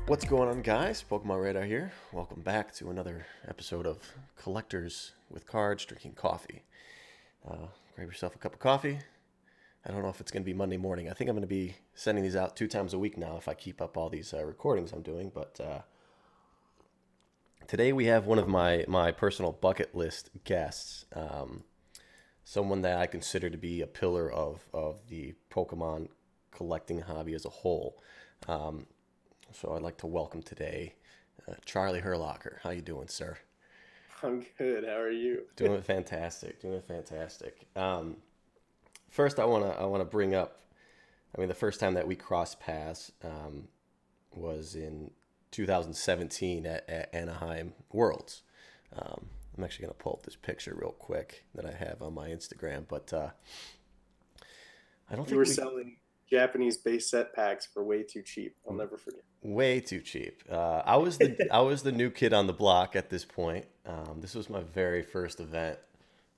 What's going on, guys? PokemonRadar here. Welcome back to another episode of Collectors with Cards Drinking Coffee. Grab yourself a cup of coffee. I don't know if it's going to be Monday morning. I think I'm going to be sending these out 2 times a week now if I keep up all these recordings I'm doing. But today we have one of my personal bucket list guests, someone that I consider to be a pillar of the Pokemon collecting hobby as a whole. So I'd like to welcome today Charlie Hurlocker. How you doing, sir? I'm good. How are you? Doing fantastic. Doing fantastic. First, I wanna bring up. I mean, the first time that we crossed paths was in 2017 at Anaheim Worlds. I'm actually gonna pull up this picture real quick that I have on my Instagram, but I don't You think were we selling Japanese base set packs for way too cheap. I'll never forget. way too cheap. I was the new kid on the block at this point. This was my very first event.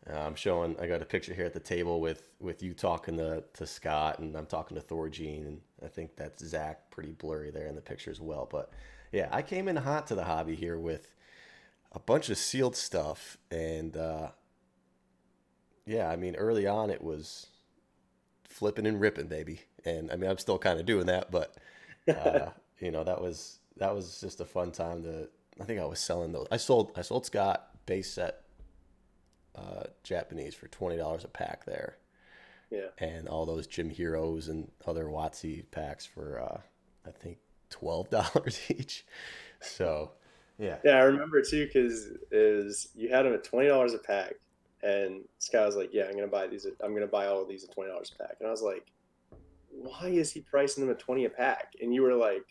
I'm showing. I got a picture here at the table with you talking to Scott, and I'm talking to Thorgene, and I think that's Zach, pretty blurry there in the picture as well. But yeah, I came in hot to the hobby here with a bunch of sealed stuff, and yeah, I mean early on it was flipping and ripping, baby. And I mean I'm still kind of doing that, but uh, that was just a fun time to. I think I was selling those. I sold Scott base set Japanese for $20 a pack there, Yeah. and all those Gym Heroes and other WotC packs for I think $12 each. So yeah, Yeah, I remember too because is you had them at $20 a pack, and Scott was like, "Yeah, I'm gonna buy these. I'm gonna buy all of these at $20 a pack." And I was like, "Why is he pricing them at 20 a pack?" And you were like,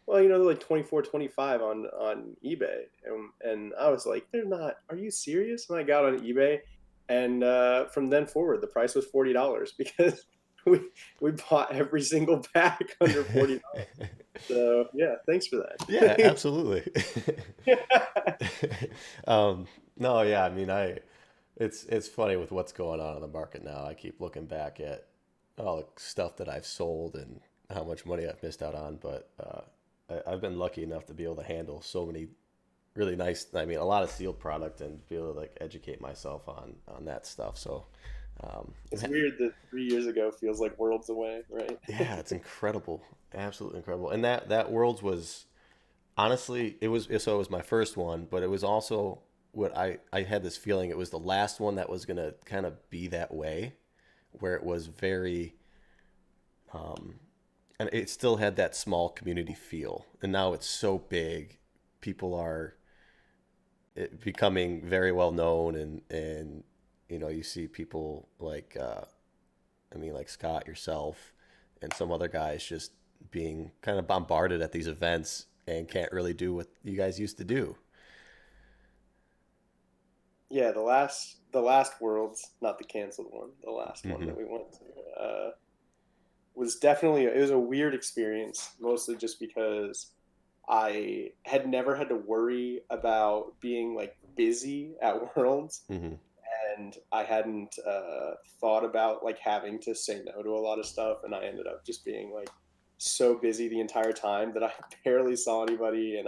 "Well, they're like 24, 25 on eBay." And I was like, "They're not. Are you serious?" And I got on eBay, and from then forward, the price was $40 because we we bought every single pack under $40. So yeah, thanks for yeah, that. absolutely. No, yeah, I mean it's funny with what's going on in the market now. I keep looking back at all the stuff that I've sold and how much money I've missed out on, but I've been lucky enough to be able to handle so many really nice. I mean, a lot of sealed product and be able to like educate myself on that stuff. So, um, It's weird that 3 years ago feels like worlds away, right? yeah, it's incredible, absolutely incredible. And that Worlds was honestly it was my first one, but it was also what I had this feeling it was the last one that was gonna kind of be that way, where it was very and it still had that small community feel. And now it's so big, people are becoming very well known, and you see people like I mean like Scott, yourself, and some other guys just being kind of bombarded at these events and can't really do what you guys used to do. Yeah, the last worlds, not the canceled one, the last one Hmm. that we went to, was definitely it was a weird experience, mostly just because I had never had to worry about being like busy at Worlds, Hmm. and I hadn't thought about like having to say no to a lot of stuff, and I ended up just being like so busy the entire time that I barely saw anybody, and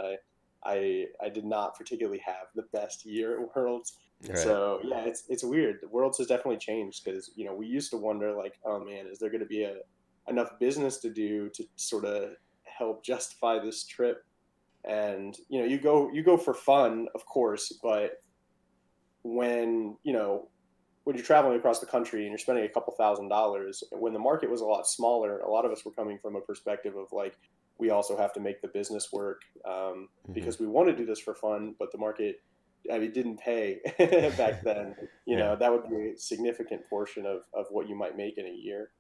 I did not particularly have the best year at Worlds. Right. So yeah, it's weird. The Worlds has definitely changed because we used to wonder like, oh man, is there going to be a enough business to do to sort of help justify this trip? And you go for fun, of course, but when you're traveling across the country and you're spending a couple $1,000s, when the market was a lot smaller, a lot of us were coming from a perspective of like, we also have to make the business work, Hmm. because we want to do this for fun, but the market, I mean, didn't pay back then. Yeah. That would be a significant portion of what you might make in a year,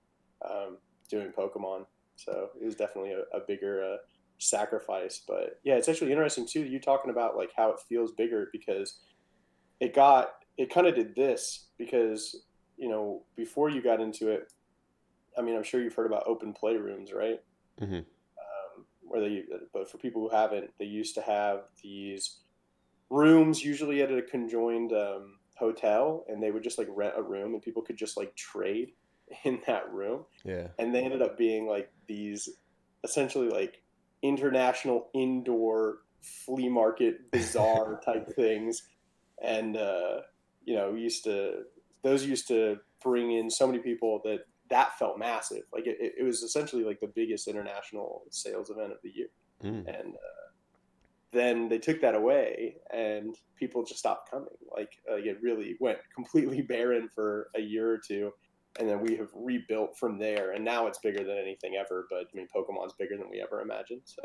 um, doing Pokemon. So it was definitely a bigger sacrifice. But yeah, it's actually interesting too, you talking about like how it feels bigger because it kind of did this because before you got into it, I mean, I'm sure you've heard about open playrooms, right? Hmm. Where they But for people who haven't, they used to have these rooms usually at a conjoined hotel, and they would just like rent a room and people could just like trade in that room, Yeah. and they ended up being like these essentially like international indoor flea market bazaar type things, and we used to those used to bring in so many people that felt massive. Like it was essentially like the biggest international sales event of the year, Mm. and then they took that away and people just stopped coming. Like it really went completely barren for a year or two, and then we have rebuilt from there, and now it's bigger than anything ever. But I mean, Pokemon's bigger than we ever imagined. So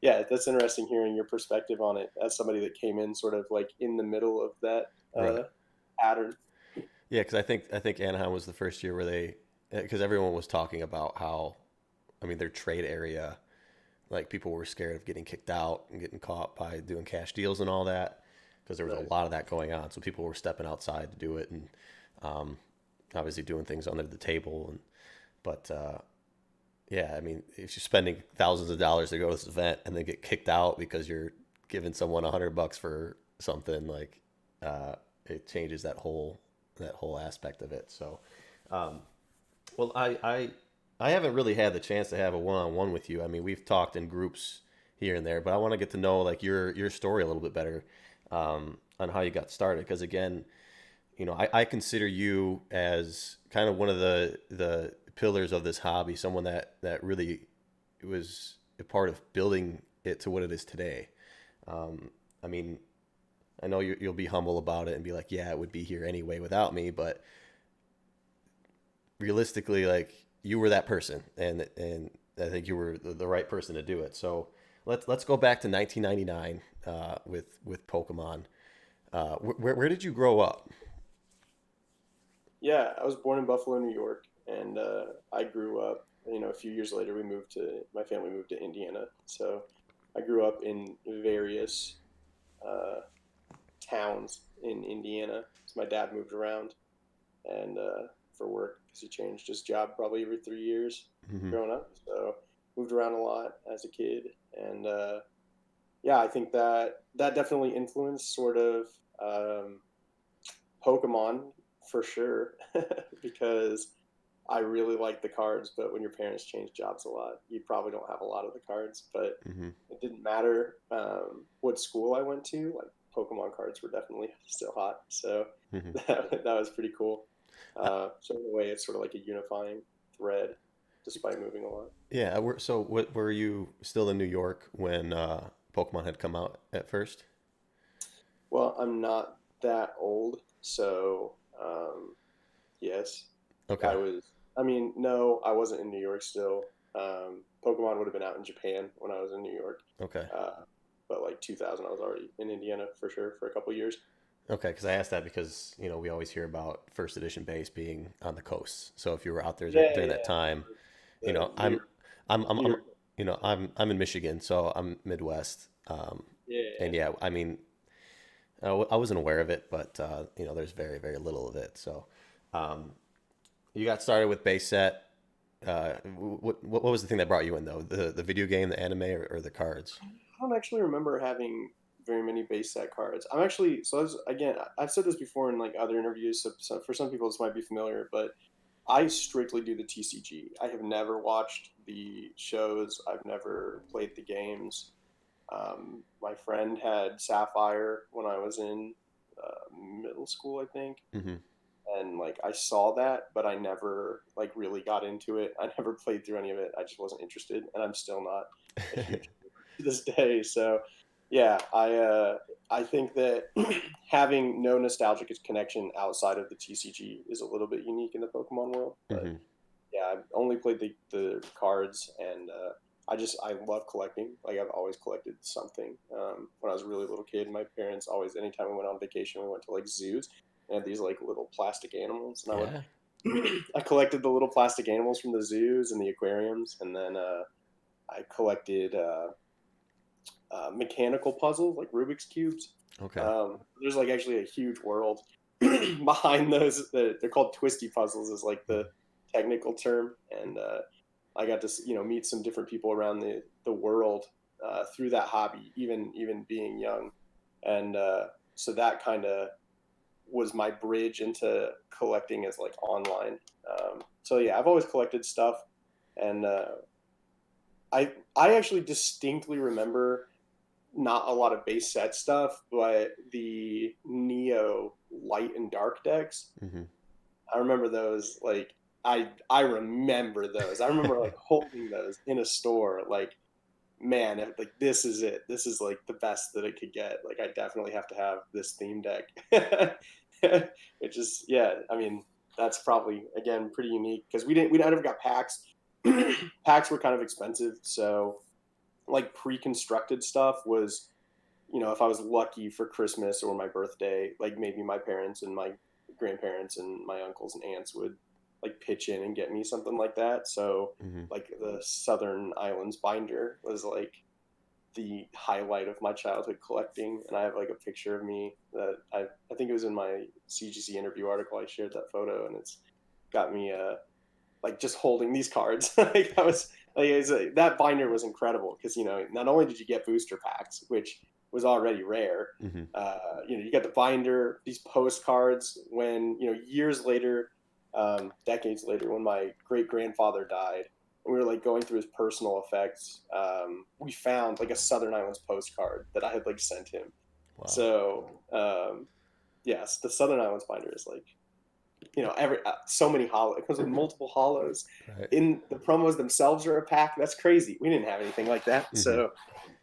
yeah, that's interesting hearing your perspective on it as somebody that came in sort of like in the middle of that Right. pattern. Yeah, because I think Anaheim was the first year where they, because everyone was talking about how, I mean, their trade area, like people were scared of getting kicked out and getting caught by doing cash deals and all that, because there was a Right. lot of that going on. So people were stepping outside to do it, and um, obviously doing things under the table. And but yeah, I mean, if you're spending thousands of dollars to go to this event and then get kicked out because you're giving someone $100 for something, like it changes that whole aspect of it. So, um, well, I haven't really had the chance to have a one-on-one with you. I mean, we've talked in groups here and there, but I want to get to know like your story a little bit better, on how you got started. Because again, I consider you as kind of one of the pillars of this hobby, someone that really was a part of building it to what it is today. I mean, I know you'll be humble about it and be like, yeah, it would be here anyway without me, but realistically, like you were that person, and I think you were the right person to do it. So let's go back to 1999, with Pokemon. Where did you grow up? Yeah, I was born in Buffalo, New York, and I grew up. A few years later, my family moved to Indiana. So I grew up in various uh, towns in Indiana. So my dad moved around and for work because he changed his job probably every 3 years Hmm. growing up. So moved around a lot as a kid, and yeah, I think that definitely influenced sort of um, Pokemon for sure because I really like the cards, but when your parents change jobs a lot, you probably don't have a lot of the cards. But Hmm. it didn't matter what school I went to. Like Pokemon cards were definitely still hot, so Hmm. that was pretty cool. So in a way, it's sort of like a unifying thread, despite moving a lot. Yeah. So what were you still in New York when Pokemon had come out at first? Well, I'm not that old, so yes, I Okay. was. I mean, no, I wasn't in New York still. Pokemon would have been out in Japan when I was in New York, Okay. uh, but like 2000, I was already in Indiana for sure for a couple years. Okay, because I asked that because we always hear about first edition base being on the coast. So if you were out there Yeah, during that yeah, time, you the know, I'm, I'm, I'm, New I'm, York. I'm in Michigan, so I'm Midwest. Yeah, And yeah, I mean, I wasn't aware of it, but there's very, very little of it. So, um, you got started with base set. What was the thing that brought you in though? The video game, the anime, or the cards? I don't actually remember having very many base set cards. I'm actually so as again, I've said this before in like other interviews. So for some people, this might be familiar, but I strictly do the TCG. I have never watched the shows. I've never played the games. My friend had Sapphire when I was in middle school, I think, Hmm. and like I saw that, but I never like really got into it. I never played through any of it. I just wasn't interested, and I'm still not a huge to this day. So yeah, I think that having no nostalgic connection outside of the TCG is a little bit unique in the Pokemon world. But Hmm. yeah, I've only played the cards, and I love collecting. Like I've always collected something. When I was a really little kid, my parents always anytime we went on vacation, we went to like zoos and had these like little plastic animals, and I Yeah. would I collected the little plastic animals from the zoos and the aquariums, and then I collected mechanical puzzles like Rubik's cubes. Okay. There's like actually a huge world behind those. They're called twisty puzzles, is like the technical term, and I got to meet some different people around the world through that hobby, even being young, and so that kind of was my bridge into collecting as like online. So yeah, I've always collected stuff, and I actually distinctly remember not a lot of base set stuff, but the Neo light and dark decks. Hmm. I remember those. Like I remember those. I remember like holding those in a store. Like man, like this is it. This is like the best that it could get. Like I definitely have to have this theme deck. It just yeah. I mean that's probably again pretty unique because we never got packs. Packs were kind of expensive, so like pre-constructed stuff was, if I was lucky for Christmas or my birthday, like maybe my parents and my grandparents and my uncles and aunts would like pitch in and get me something like that. So Hmm. like the Southern Islands binder was like the highlight of my childhood collecting, and I have like a picture of me that I think it was in my CGC interview article. I shared that photo, and it's got me like just holding these cards. Like I was like that binder was incredible because not only did you get booster packs, which was already rare, Hmm. you got the binder, these postcards. When years later, decades later, when my great grandfather died, and we were like going through his personal effects, we found like a Southern Islands postcard that I had like sent him. Wow. So yes, the Southern Islands binder is like every so many hollows. It comes with multiple hollows. Right. In the promos themselves are a pack. That's crazy. We didn't have anything like that. Hmm. So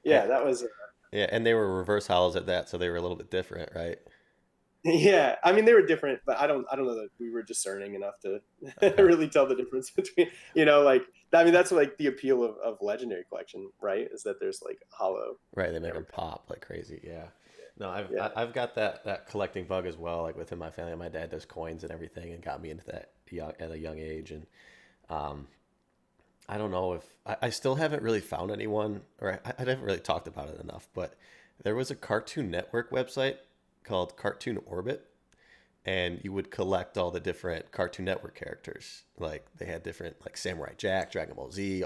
yeah, that was Yeah, and they were reverse hollows at that, so they were a little bit different, right? yeah. I mean, they were different, but I don't know that we were discerning enough to Okay. really tell the difference between like I mean that's like the appeal of Legendary Collection, right? Is that there's like hollow Right, they in make every them pack. pop like crazy. Yeah. No, Yeah. I've got that collecting bug as well. Like within my family, my dad does coins and everything, and got me into that at a young age. And um, I don't know if I still haven't really found anyone, or I haven't really talked about it enough. But there was a Cartoon Network website called Cartoon Orbit, and you would collect all the different Cartoon Network characters. Like they had different like Samurai Jack, Dragon Ball Z,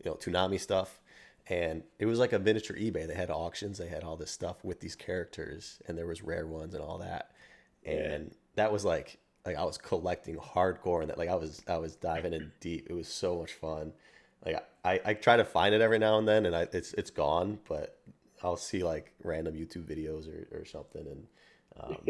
Toonami stuff. And it was like a miniature eBay. They had auctions. They had all this stuff with these characters, and there was rare ones and all that. Yeah. And that was like I was collecting hardcore, and that like I was diving in deep. It was so much fun. Like I try to find it every now and then, and it's gone, but I'll see like random YouTube videos or something, um,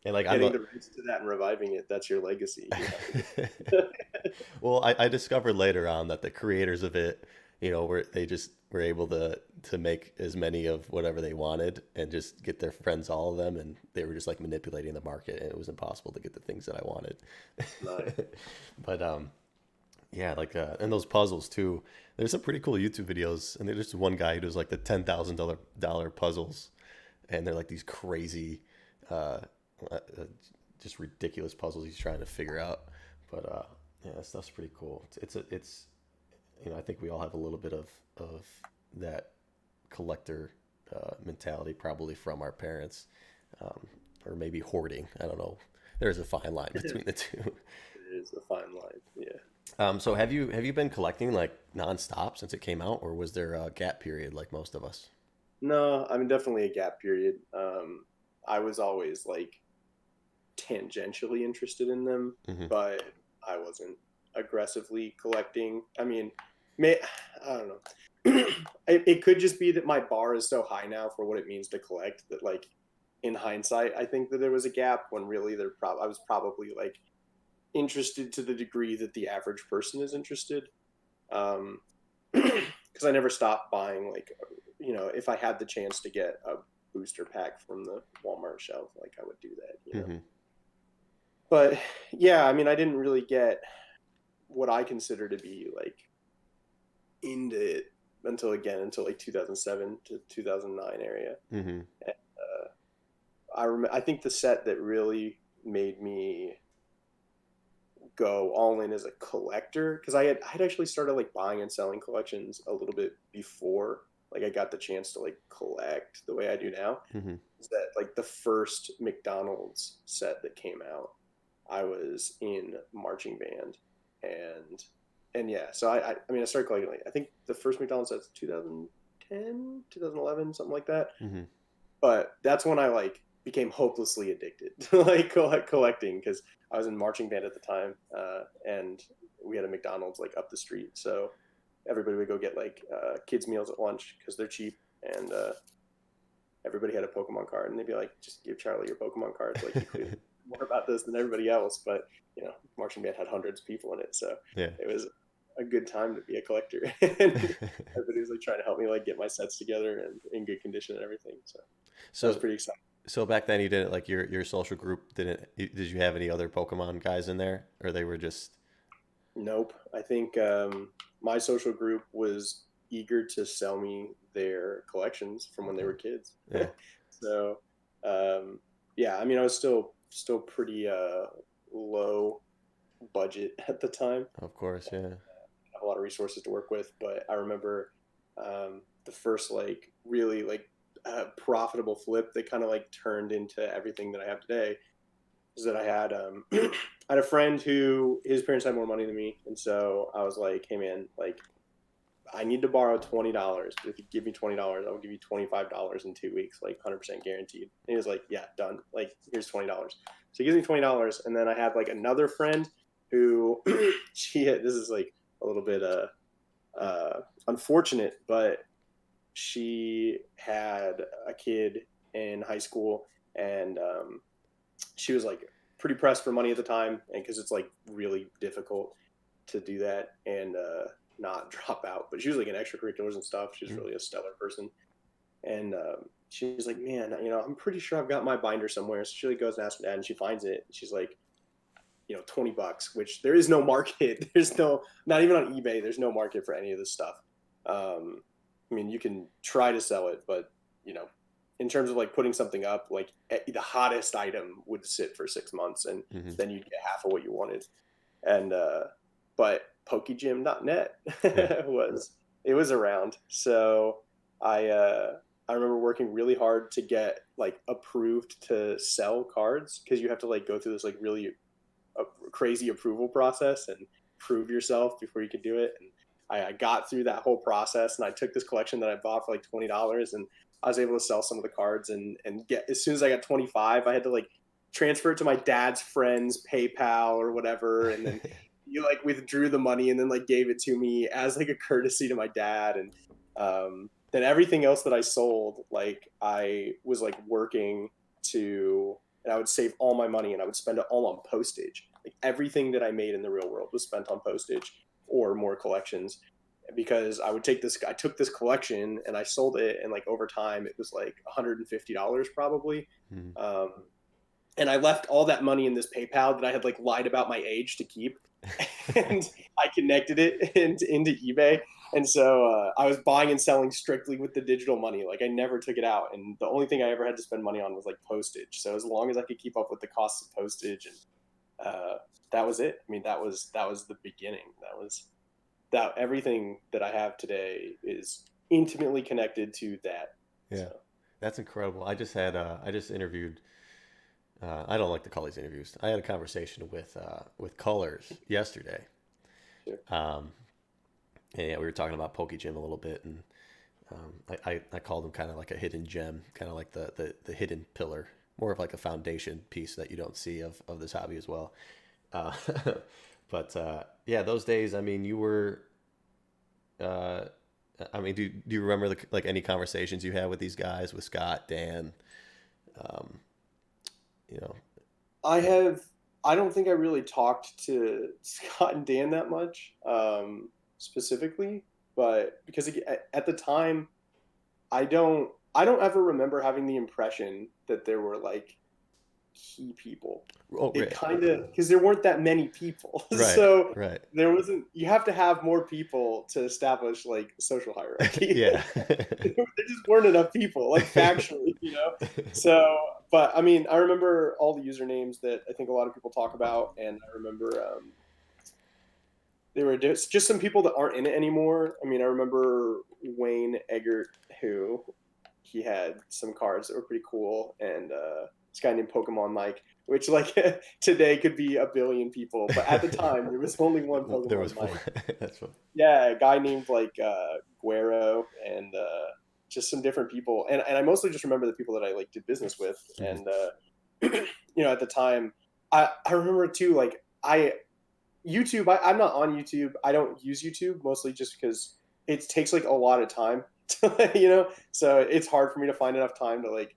and like I'm Getting a the rights to that and reviving it, that's your legacy. You have to get well, I discovered later on that the creators of it, were they just were able to make as many of whatever they wanted and just get their friends all of them, and they were just like manipulating the market, and it was impossible to get the things that I wanted. nice. But yeah, like and those puzzles too. There's some pretty cool YouTube videos, and there's just one guy who does like the $10,000 puzzles, and they're like these crazy, uh, uh, uh, just ridiculous puzzles he's trying to figure out. But yeah, that stuff's pretty cool. It's I think we all have a little bit of that collector mentality, probably from our parents, um, or maybe hoarding. I don't know. There's a fine line between the two. It is a fine line. Yeah. So have you been collecting like nonstop since it came out, or was there a gap period like most of us? No, I mean definitely a gap period. I was always like tangentially interested in them, Hmm. but I wasn't aggressively collecting. I mean, may I don't know. It could just be that my bar is so high now for what it means to collect that like in hindsight, I think that there was a gap when really I was probably like interested to the degree that the average person is interested. Um, because I never stopped buying like if I had the chance to get a booster pack from the Walmart shelf, like I would do that. Hmm. But yeah, I mean, I didn't really get what I consider to be like into it until like 2007 to 2009 area. Hmm. I think the set that really made me go all in as a collector because I had actually started like buying and selling collections a little bit before like I got the chance to like collect the way I do now. Hmm. Is that like the first McDonald's set that came out? I was in marching band, and yeah, so I mean I started collecting like I think the first McDonald's set's 2010, 2011, something like that. Hmm. But that's when I like became hopelessly addicted to like collecting because I was in marching band at the time, and we had a McDonald's like up the street. So everybody would go get like kids meals at lunch because they're cheap, and everybody had a Pokemon card, and they'd be like, just give Charlie your Pokemon cards. Like, you clearly know more about this than everybody else. But, you know, marching band had hundreds of people in it. So Yeah. it was a good time to be a collector. And everybody was like trying to help me like get my sets together and in good condition and everything. So that was So pretty exciting. so back then you didn't like your social group didn't did you have any other Pokemon guys in there, or they were just Nope. I think my social group was eager to sell me their collections from when they were kids. yeah, So, yeah, I mean, I was still pretty low budget at the time. of course, yeah. Have a lot of resources to work with, but I remember the first like really like profitable flip that kind of like turned into everything that I have today is that I had I had a friend who his parents had more money than me, and so I was like, hey man, like I need to borrow $20. If you give me $20, I will give you $25 in 2 weeks, like 100% guaranteed. And he was like, yeah, done. Like, here's $20. So he gives me $20, and then I had like another friend who this is like a little bit unfortunate, but she had a kid in high school, and she was like pretty pressed for money at the time, and because it's like really difficult to do that and not drop out. But she was like in extracurriculars and stuff. She's really a stellar person, and she was like, man, you know, I'm pretty sure I've got my binder somewhere. So she like goes and asks her dad, and she finds it. She's like, you know, $20, which there is no market. There's no, not even on eBay. There's no market for any of this stuff. I mean, you can try to sell it, but you know, in terms of like putting something up, like the hottest item would sit for 6 months, and then you'd get half of what you wanted. And but PokeGym.net Yeah. was around, so I remember working really hard to get like approved to sell cards, because you have to like go through this like really crazy approval process and prove yourself before you can do it. And I got through that whole process, and I took this collection that I bought for like $20, and I was able to sell some of the cards and get, as soon as I got 25, I had to like transfer it to my dad's friend's PayPal or whatever, and then you like withdrew the money and then like gave it to me as like a courtesy to my dad. And then everything else that I sold, like I was like working to, and I would save all my money and I would spend it all on postage. Like everything that I made in the real world was spent on postage or more collections, because I took this collection and I sold it, and like over time it was like $150 probably. And I left all that money in this PayPal that I had like lied about my age to keep. And I connected it into eBay. And so I was buying and selling strictly with the digital money. Like I never took it out. And the only thing I ever had to spend money on was like postage. So as long as I could keep up with the costs of postage, and that was it. I mean, that was the beginning. That everything that I have today is intimately connected to that. Yeah. So. That's incredible. I just interviewed I don't like to call these interviews. I had a conversation with Colors yesterday. Sure. And yeah, we were talking about PokeGym a little bit, and I called them kind of like a hidden gem, kind of like the hidden pillar, more of like a foundation piece that you don't see of this hobby as well. Uh, but yeah, those days, I mean, you were, I mean, do you remember like any conversations you had with these guys, with Scott, Dan, um, you know? I don't think I really talked to Scott and Dan that much, specifically, but because at the time, I don't ever remember having the impression that there were like key people. Oh, It right. kind of, because there weren't that many people. Right, So right. there wasn't, you have to have more people to establish like social hierarchy. Yeah. There just weren't enough people, like factually, you know? So, but I mean, I remember all the usernames that I think a lot of people talk about. And I remember there were just some people that aren't in it anymore. I mean, I remember Wayne Eggert, who he had some cards that were pretty cool. And this guy named Pokemon Mike, which like today could be a billion people, but at the time there was only one Pokemon There was Mike. one. That's what. Yeah, a guy named like Guero, and just some different people. And I mostly just remember the people that I like did business with. And you know, at the time, I remember too, like YouTube, I'm not on YouTube. I don't use YouTube mostly just because it takes like a lot of time to, so it's hard for me to find enough time to like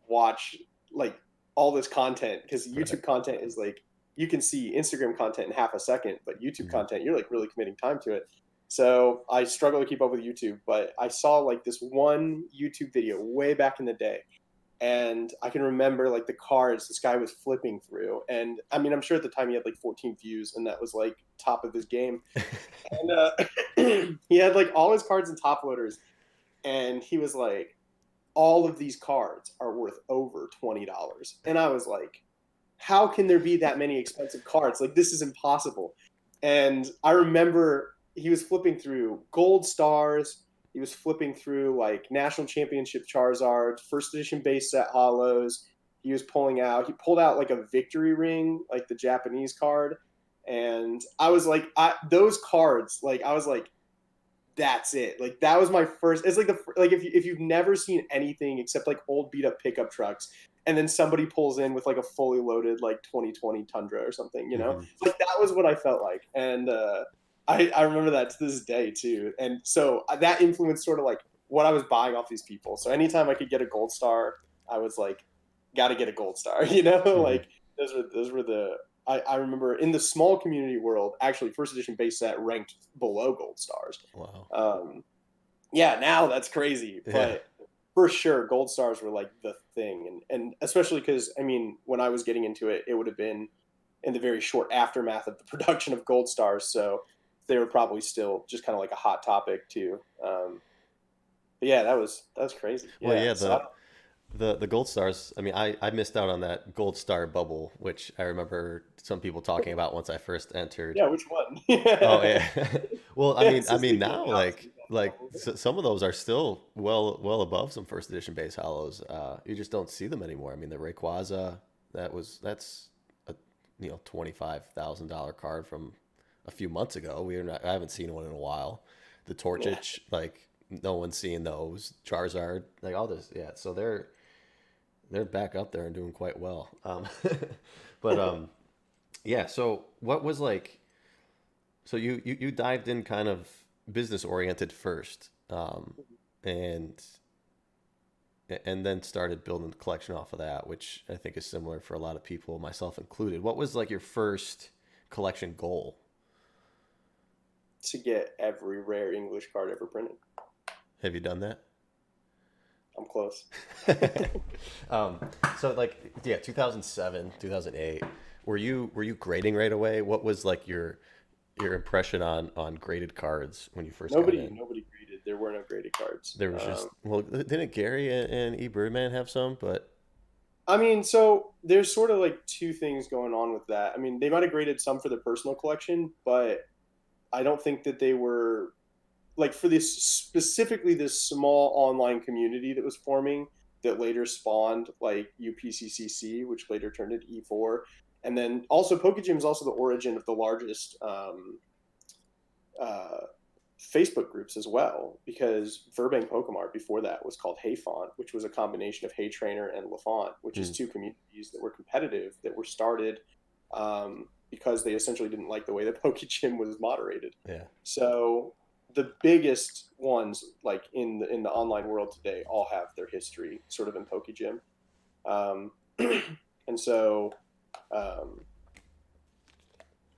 watch like all this content, because Right. YouTube content is like, you can see Instagram content in half a second, but YouTube Mhm. content, you're like really committing time to it. So I struggle to keep up with YouTube, but I saw like this one YouTube video way back in the day, and I can remember like the cards this guy was flipping through, and I mean I'm sure at the time he had like 14 views, and that was like top of his game, and he had like all his cards in top loaders, and he was like, all of these cards are worth over $20, and I was like, how can there be that many expensive cards? Like, this is impossible. And I remember he was flipping through gold stars. He was flipping through like national championship Charizard, first edition base set hollows. He pulled out like a victory ring, like the Japanese card. And I was like, those cards, like, I was like, that's it. Like, that was my first. It's like like if you've never seen anything except like old beat up pickup trucks, and then somebody pulls in with like a fully loaded like 2020 Tundra or something, Hmm. like that was what I felt like, and I remember that to this day too. And so that influenced sort of like what I was buying off these people. So anytime I could get a gold star, I was like, got to get a gold star, Hmm. like those were the. I remember in the small community world, actually, first edition base set ranked below gold stars. Wow. Um, yeah, now that's crazy, Yeah. but for sure, gold stars were like the thing, and especially because I mean, when I was getting into it, it would have been in the very short aftermath of the production of gold stars, so they were probably still just kind of like a hot topic too. But yeah, that was crazy. Well, Yeah, yeah, so the gold stars. I mean, I missed out on that gold star bubble, which I remember some people talking about once I first entered. yeah, which one? Oh Yeah, yeah. Well, it's I just mean like now galaxies on the bubble. some of those are still well above some first edition base hollows. You just don't see them anymore. I mean, the Rayquaza, that's a $25,000 card from a few months ago. I haven't seen one in a while. The Yeah. Torchic, like no one's seeing those. Charizard, like all this, yeah. So they're back up there and doing quite well. But yeah. So what was like? So you dived in kind of business oriented first, and and then started building the collection off of that, which I think is similar for a lot of people, myself included. What was like your first collection goal? To get every rare English card ever printed. Have you done that? I'm close. um, so like yeah, 2007, 2008. Were you grading right away? What was like your impression on graded cards when you first got Nobody in? nobody graded. There were no graded cards. There was just well, didn't Gary and E Birdman have some? But I mean, so there's sort of like two things going on with that. I mean, they might have graded some for their personal collection, but I don't think that they were like for this specifically this small online community that was forming that later spawned like UPCCC, which later turned into E4. And then also Pokegym is also the origin of the largest uh, Facebook groups as well, because Verbank Pokemart before that was called Hayfont, which was a combination of Hay Trainer and Lafont, which is hmm, two communities that were competitive that were started because they essentially didn't like the way that Pokegym was moderated. yeah, So the biggest ones, like in the online world today, all have their history sort of in Pokegym, um, and so um,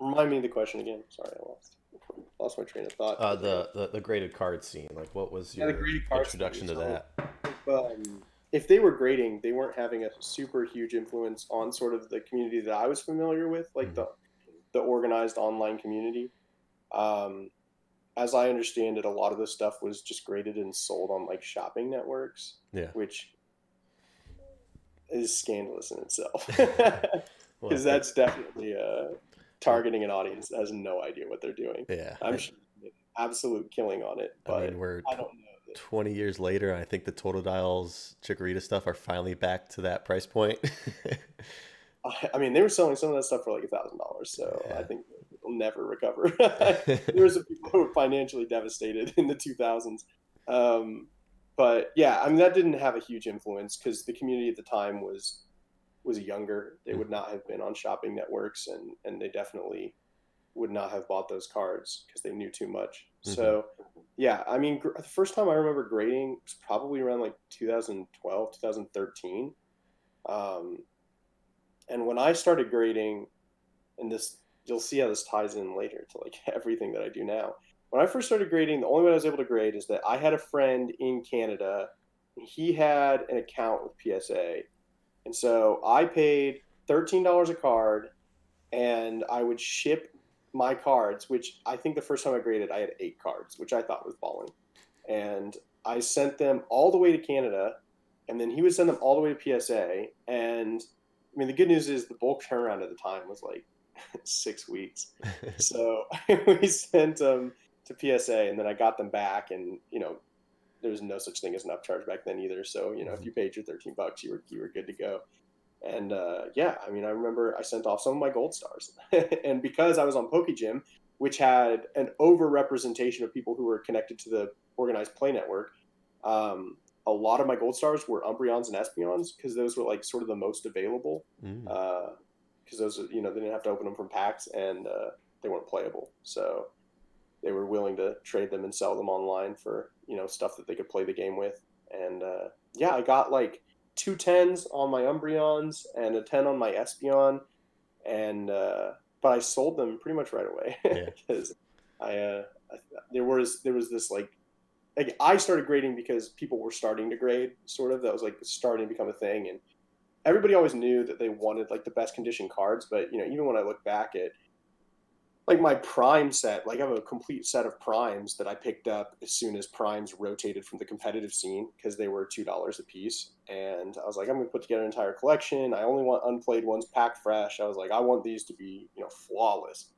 remind me of the question again. Sorry, I lost my train of thought as I go. the graded card scene. Like, what was Yeah, the your graded card scheme. introduction to So that? if they were grading, they weren't having a super huge influence on sort of the community that I was familiar with, like Hmm. the organized online community. Um, as I understand it, a lot of this stuff was just graded and sold on like shopping networks, Yeah. which is scandalous in itself. Well, I Because think that's definitely well, targeting an audience that has no idea what they're doing. yeah. I'm sure they did an absolute killing on it, I mean, but we're I don't know that. 20 years later, and I think the Total Dials Chikorita stuff are finally back to that price point. I mean, they were selling some of that stuff for like $1,000, so I Yeah. think they'll never recover. There were some people who were financially devastated in the 2000s, but yeah, I mean that didn't have a huge influence because the community at the time was younger. They would not have been on shopping networks, and they definitely would not have bought those cards because they knew too much. Mm-hmm. So, yeah, I mean, the first time I remember grading was probably around like 2012, 2013. Um, and when I started grading, and this, you'll see how this ties in later to like everything that I do now. When I first started grading, the only way I was able to grade is that I had a friend in Canada. He had an account with PSA, and so I paid $13 a card, and I would ship my cards, which I think the first time I graded, I had 8 cards, which I thought was balling. And I sent them all the way to Canada, and then he would send them all the way to PSA. And I mean, the good news is the bulk turnaround at the time was like 6 weeks. So we sent them to PSA, and then I got them back, and there was no such thing as an upcharge back then either. So if Mm-hmm. you paid your $13, you were good to go. And yeah, I mean, I remember I sent off some of my gold stars, and because I was on PokeGym, which had an overrepresentation of people who were connected to the organized play network, a lot of my gold stars were Umbreons and Espeons because those were like sort of the most available. Mm. Because those, they didn't have to open them from packs, and they weren't playable, so they were willing to trade them and sell them online for stuff that they could play the game with. And yeah, I got like 2 10s on my Umbreons and a 10 on my Espeon, and but I sold them pretty much right away Yeah. because there was this like I started grading because people were starting to grade, sort of, that was like starting to become a thing, and everybody always knew that they wanted like the best condition cards. But even when I look back at like my prime set, like I have a complete set of primes that I picked up as soon as primes rotated from the competitive scene because they were $2 a piece. And I was like, I'm going to put together an entire collection. I only want unplayed ones packed fresh. I was like, I want these to be, flawless.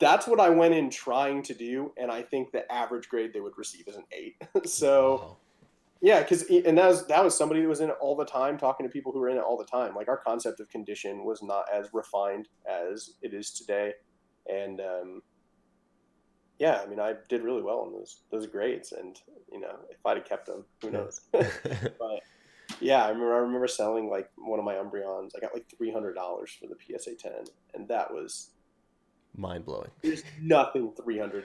That's what I went in trying to do. And I think the average grade they would receive is an 8. So Wow. yeah, and that was somebody that was in it all the time, talking to people who were in it all the time. Like our concept of condition was not as refined as it is today. And yeah, I mean, I did really well on those grades, and if I'd have kept them, who knows? But yeah, I remember selling like one of my Umbreons. I got like $300 for the PSA 10, and that was Mind blowing. there's nothing $300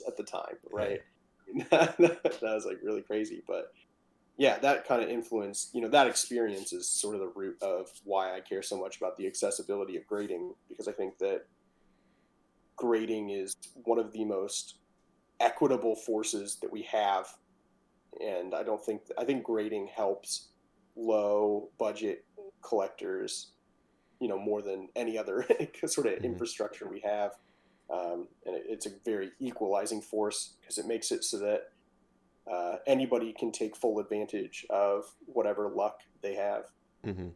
at the time, right? That was like really crazy, but yeah, that kind of influence, that experience is sort of the root of why I care so much about the accessibility of grading, because I think that grading is one of the most equitable forces that we have. And I think grading helps low budget collectors, more than any other sort of infrastructure we have. And it's a very equalizing force because it makes it so that anybody can take full advantage of whatever luck they have Mm-hmm. and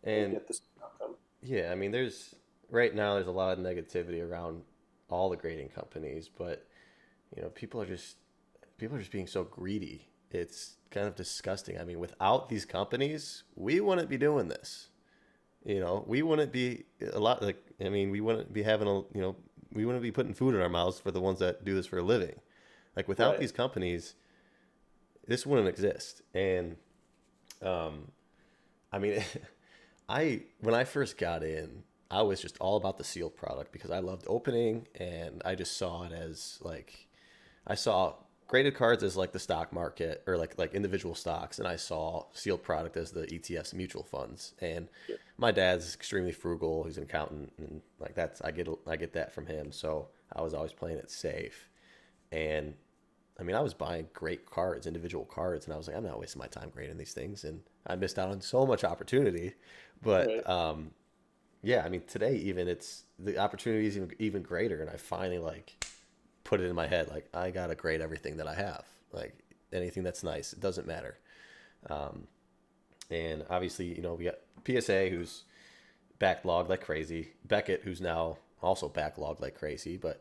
And get this outcome. yeah, I mean, right now there's a lot of negativity around all the grading companies, but people are just being so greedy. It's kind of disgusting. I mean, without these companies, we wouldn't be doing this. We wouldn't be a lot like. I mean, we wouldn't be having we wouldn't be putting food in our mouths for the ones that do this for a living. Like without Right. these companies, this wouldn't exist. And I mean, I when I first got in, I was just all about the sealed product because I loved opening, and I just saw it as like I saw graded cards as like the stock market or like individual stocks, and I saw sealed product as the ETFs, mutual funds. And Yeah. my dad's extremely frugal; he's an accountant, and like I get that from him. So I was always playing it safe, and I mean I was buying great cards, individual cards, and I was like, I'm not wasting my time grading these things, and I missed out on so much opportunity. Right. But yeah, I mean today even it's the opportunity is even greater, and I finally like put it in my head like I gotta grade everything that I have, like anything that's nice, it doesn't matter. Um, and obviously, we got PSA who's backlogged like crazy, Beckett who's now also backlogged like crazy, but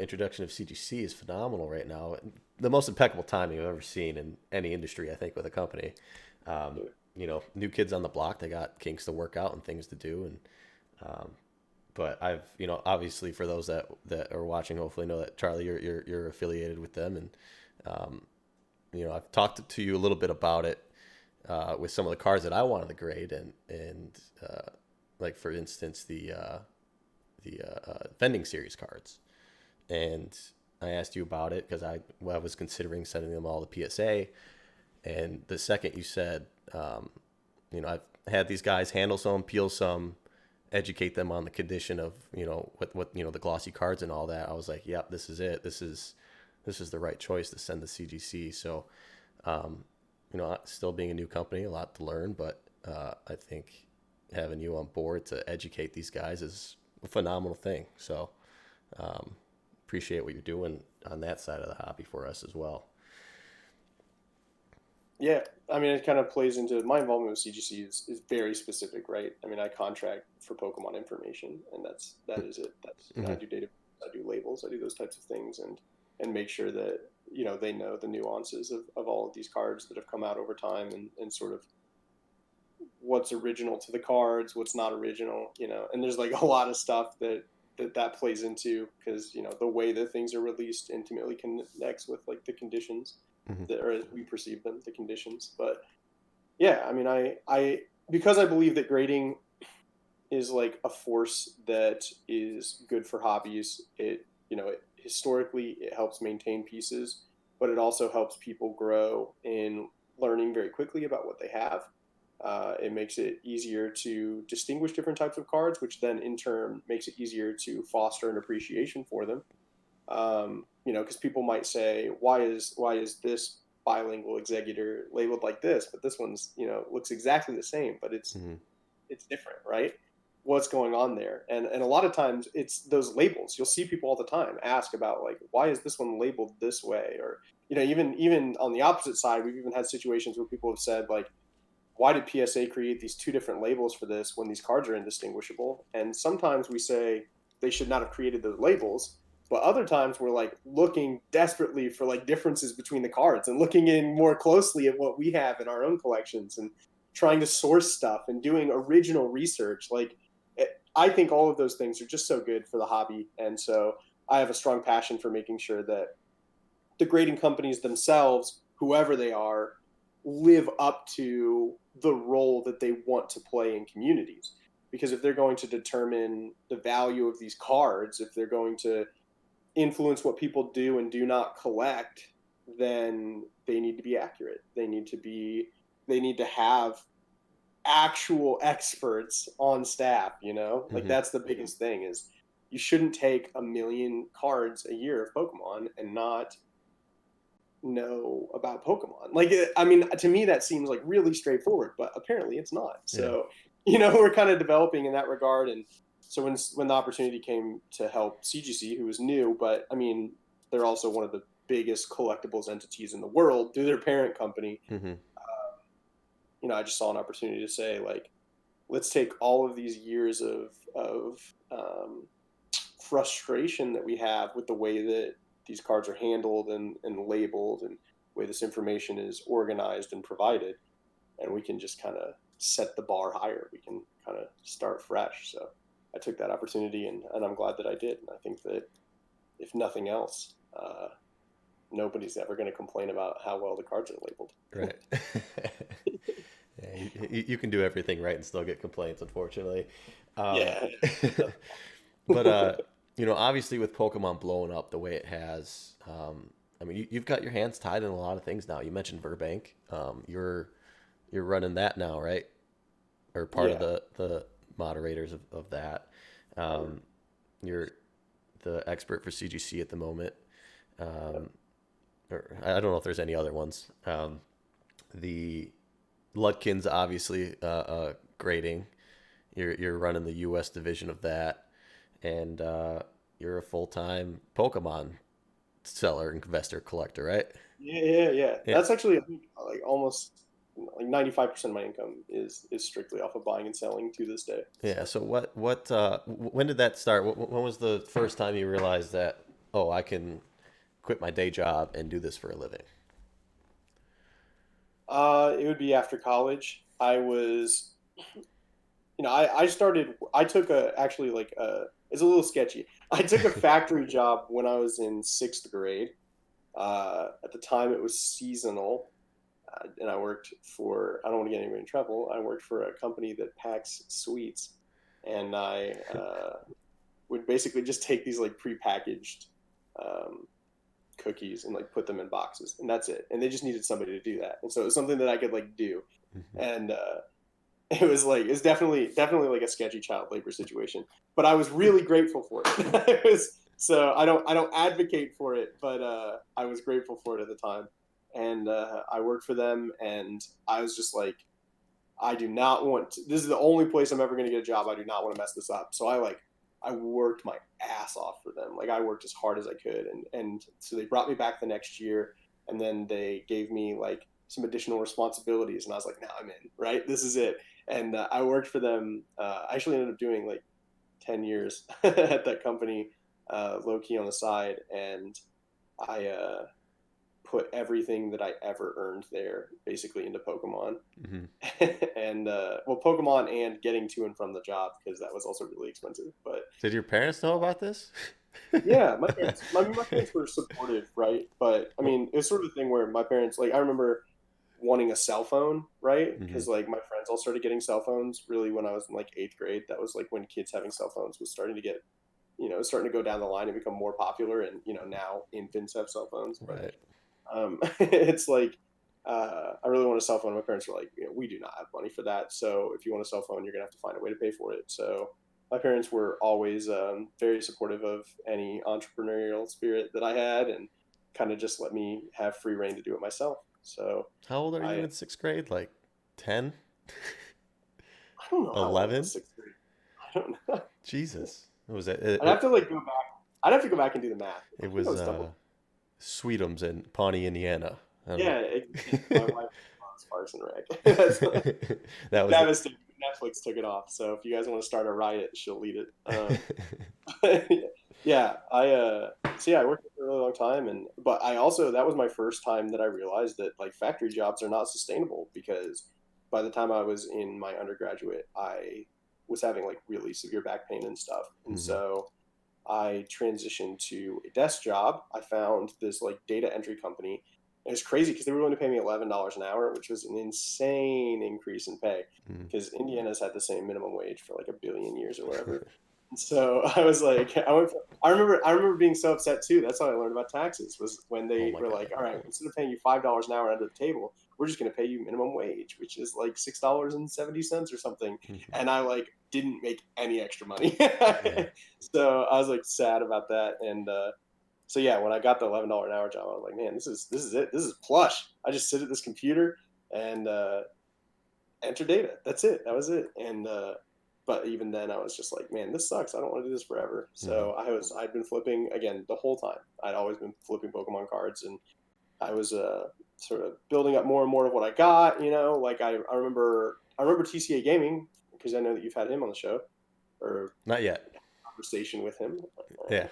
introduction of CGC is phenomenal right now. The most impeccable timing I've ever seen in any industry, I think, with a company. Um, New kids on the block, they got kinks to work out and things to do, and but I've obviously for those that are watching, hopefully know that Charlie, you're affiliated with them, and I've talked to you a little bit about it with some of the cards that I wanted to grade, and like for instance vending series cards, and I asked you about it because I was considering sending them all to PSA, and the second you said, I've had these guys handle some, peel some, educate them on the condition of what the glossy cards and all that. I was like, yep, this is it. This is the right choice to send to CGC. So, still being a new company, a lot to learn, but I think having you on board to educate these guys is a phenomenal thing. So, appreciate what you're doing on that side of the hobby for us as well. Yeah, I mean, it kind of plays into my involvement with CGC is very specific, right? I mean, I contract for Pokemon information, and that is it. That's Mm-hmm. I do data, I do labels, I do those types of things, and make sure that they know the nuances of all of these cards that have come out over time, and sort of what's original to the cards, what's not original, and there's like a lot of stuff that plays into, because the way that things are released intimately connects with like the conditions Mm-hmm. that, or as we perceive them, the conditions. But yeah, I mean, I because I believe that grading is like a force that is good for hobbies. It historically it helps maintain pieces, but it also helps people grow in learning very quickly about what they have. It makes it easier to distinguish different types of cards, which then in turn makes it easier to foster an appreciation for them. Because people might say, why is this bilingual executor labeled like this, but this one's looks exactly the same, but Mm-hmm. it's different, right? What's going on there? And a lot of times it's those labels. You'll see people all the time ask about like, why is this one labeled this way? Or even on the opposite side, we've even had situations where people have said like, why did PSA create these two different labels for this when these cards are indistinguishable? And sometimes we say they should not have created those labels, but other times we're like looking desperately for like differences between the cards and looking in more closely at what we have in our own collections and trying to source stuff and doing original research. Like, I think all of those things are just so good for the hobby. And so I have a strong passion for making sure that the grading companies themselves, whoever they are, live up to the role that they want to play in communities. Because if they're going to determine the value of these cards, if they're going to influence what people do and do not collect, then they need to be accurate. They need to have actual experts on staff, like Mm-hmm. that's the biggest thing is you shouldn't take a million cards a year of Pokemon and not know about Pokemon. Like, I mean, to me, that seems like really straightforward, but apparently it's not. Yeah. So, we're kind of developing in that regard. And so when the opportunity came to help CGC, who was new, but I mean, they're also one of the biggest collectibles entities in the world through their parent company. Mm-hmm. I just saw an opportunity to say, like, let's take all of these years of frustration that we have with the way that these cards are handled and labeled and the way this information is organized and provided, and we can just kind of set the bar higher. We can kind of start fresh. So I took that opportunity, and I'm glad that I did. And I think that if nothing else, nobody's ever going to complain about how well the cards are labeled. Right. Yeah, you can do everything right and still get complaints, unfortunately. Um, Yeah. but obviously with Pokemon blowing up the way it has, I mean, you've got your hands tied in a lot of things now. You mentioned Burbank. You're running that now, right? Or part of Yeah. the moderators of that. Um, you're the expert for CGC at the moment. Yep. Um, or I don't know if there's any other ones. The Ludkins obviously grading. You're running the U.S. division of that, and you're a full time Pokemon seller, investor, collector, right? Yeah. Yeah, That's actually, I think, like almost like 95% of my income is strictly off of buying and selling to this day. yeah. So, So when did that start? When was the first time you realized that, oh, I can quit my day job and do this for a living? it would be after college. I was, I started. I took actually like it's a little sketchy. I took a factory job when I was in sixth grade. At the time, it was seasonal, and I worked for. I don't want to get anybody in trouble. I worked for a company that packs sweets, and I would basically just take these like prepackaged cookies and like put them in boxes, and that's it. And they just needed somebody to do that, and so it was something that I could like do. And it was like it's definitely like a sketchy child labor situation, but I was really grateful for it. It was, so I don't advocate for it, but I was grateful for it at the time. And I worked for them, and I was just like, I do not want to, this is the only place I'm ever going to get a job. I do not want to mess this up. So I worked my ass off for them. Like I worked as hard as I could. And so they brought me back the next year, and then they gave me like some additional responsibilities. And I was like, now I'm in, right? This is it. And I worked for them. I actually ended up doing like 10 years at that company, low key on the side. And I put everything that I ever earned there basically into Pokemon. And well, Pokemon and getting to and from the job, because that was also really expensive. But Did your parents know about this? yeah, my parents were supportive, right? But I mean, it was sort of a thing where my parents, like, I remember wanting a cell phone, right? Because like my friends all started getting cell phones really when I was in like 8th grade. That was like when kids having cell phones was starting to get, starting to go down the line and become more popular. And now infants have cell phones, but Right. it's like I really want a cell phone. My parents were like, we do not have money for that. So if you want a cell phone, you're gonna have to find a way to pay for it. So my parents were always very supportive of any entrepreneurial spirit that I had, and kind of just let me have free reign to do it myself. So How old are you I in 6th grade? Like 10? I don't know how old I 11? was 6th grade. I don't know. Jesus. What was it? I'd have to like go back. I'd have to go back and do the math. I It think I was was double. Sweetums in Pawnee, Indiana. I don't know. Yeah, my wife loves Parks and Rec. That's That was the. devastating. Netflix took it off. So if you guys want to start a riot, she'll lead it. Yeah, I worked for a really long time, but I also, that was my first time that I realized that like factory jobs are not sustainable, because by the time I was in my undergraduate, I was having like really severe back pain and stuff, and Mhm. so I transitioned to a desk job. I found this like data entry company. It was crazy because they were willing to pay me $11 an hour, which was an insane increase in pay, Mhm. because Indiana's had the same minimum wage for like a billion years or whatever. So I was like, I remember being so upset too. That's how I learned about taxes, was when Oh they my were God. like, all right, instead of paying you $5 an hour under the table, we're just going to pay you minimum wage, which is like $6.70 or something. Mhm. And I like didn't make any extra money. Yeah. So I was like sad about that. And so yeah, when I got the $11 an hour job, I was like, man, this is it. This is plush. I just sit at this computer and enter data. That's it. That was it. And but even then, I was just like, man, this sucks. I don't want to do this forever. Mhm. So I'd been flipping again the whole time. I'd always been flipping Pokemon cards, and I was sort of building up more and more of what I got. Like I remember TCA Gaming, because I know that you've had him on the show, or Not yet. conversation with him. Yeah.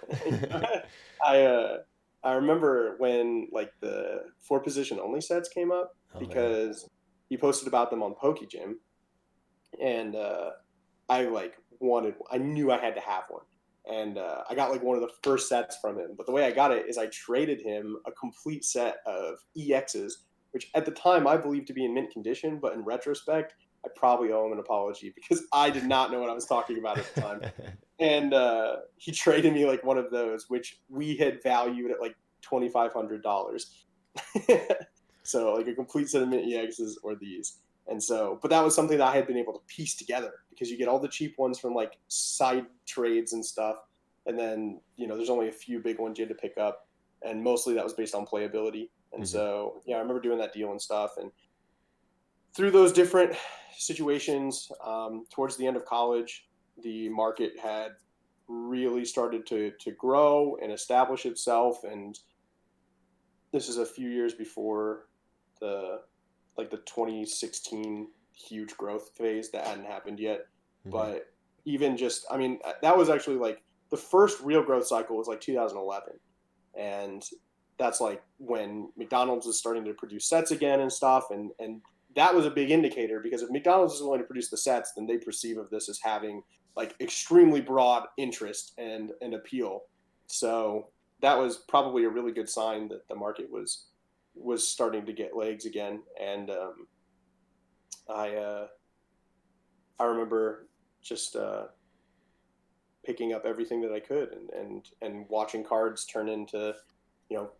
I I remember when like the 4 position only sets came up, Oh yeah. because he posted about them on PokeGym, and I knew I had to have one, and I got like one of the first sets from him. But the way I got it is I traded him a complete set of EXs, which at the time I believed to be in mint condition, but in retrospect, I probably owe him an apology, because I did not know what I was talking about at the time. And he traded me like one of those, which we had valued at like $2,500. So like a complete set of mint EXs or these. And so, but that was something that I had been able to piece together, because you get all the cheap ones from like side trades and stuff. And then, there's only a few big ones you had to pick up. And mostly that was based on playability. And Mhm. so, yeah, I remember doing that deal and stuff. And through those different situations, towards the end of college, the market had really started to grow and establish itself. And this is a few years before the the 2016 huge growth phase that hadn't happened yet. Mhm. But even just, I mean, that was actually like the first real growth cycle was like 2011. And that's like when McDonald's is starting to produce sets again and stuff. And that was a big indicator, because if McDonald's is willing to produce the sets, then they perceive of this as having like extremely broad interest and appeal. So that was probably a really good sign that the market was starting to get legs again. And I I remember just picking up everything that I could, and watching cards turn into, you know,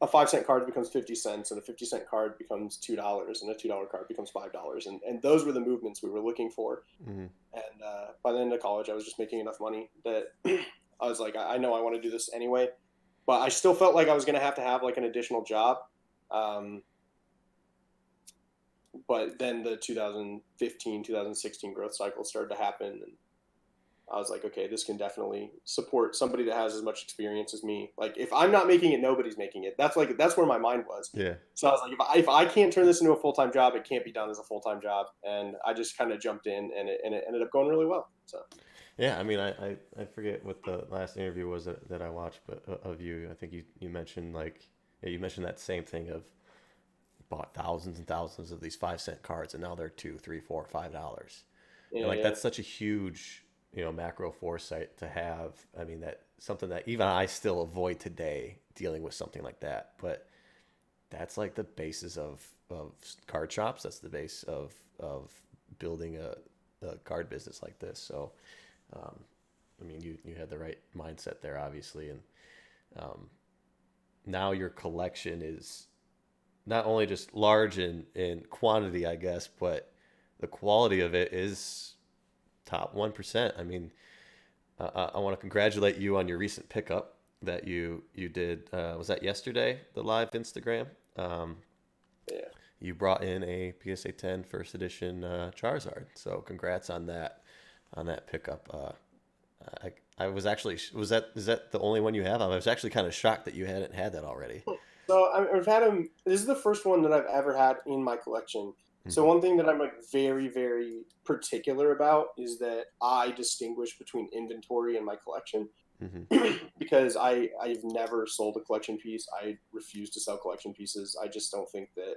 a 5-cent card becomes 50 cents, and a 50-cent card becomes $2, and a $2 card becomes $5, and those were the movements we were looking for. Mm-hmm. And by the end of college, I was just making enough money that I was like, I know I want to do this anyway, but I still felt like I was going to have like an additional job. But then the 2015, 2016 growth cycle started to happen, and I was like, okay, this can definitely support somebody that has as much experience as me. Like, if I'm not making it, nobody's making it. That's where my mind was. Yeah. So I was like, if I can't turn this into a full-time job, it can't be done as a full-time job. And I just kind of jumped in, and it ended up going really well. So. Yeah, I mean, I forget what the last interview was that I watched, but of you, I think you mentioned like, yeah, you mentioned that same thing of bought thousands and thousands of these 5-cent cards, and now they're $2, $3, $4, $5. Yeah, And like yeah. that's such a huge, macro foresight to have. I mean, that something that even I still avoid today, dealing with something like that. But that's like the basis of card shops. That's the base of building a card business like this. So, I mean, you had the right mindset there, obviously, and now your collection is not only just large in quantity, I guess, but the quality of it is top 1%. I mean, I want to congratulate you on your recent pickup that you did. Was that yesterday? The live Instagram. Yeah. You brought in a PSA 10 first edition Charizard. So congrats on that pickup. I was actually is that the only one you have? I was actually kind of shocked that you hadn't had that already. So I've had him. This is the first one that I've ever had in my collection. So Hmm. one thing that I'm like very, very particular about is that I distinguish between inventory and my collection. Hmm. Because I've never sold a collection piece. I refuse to sell collection pieces. I just don't think that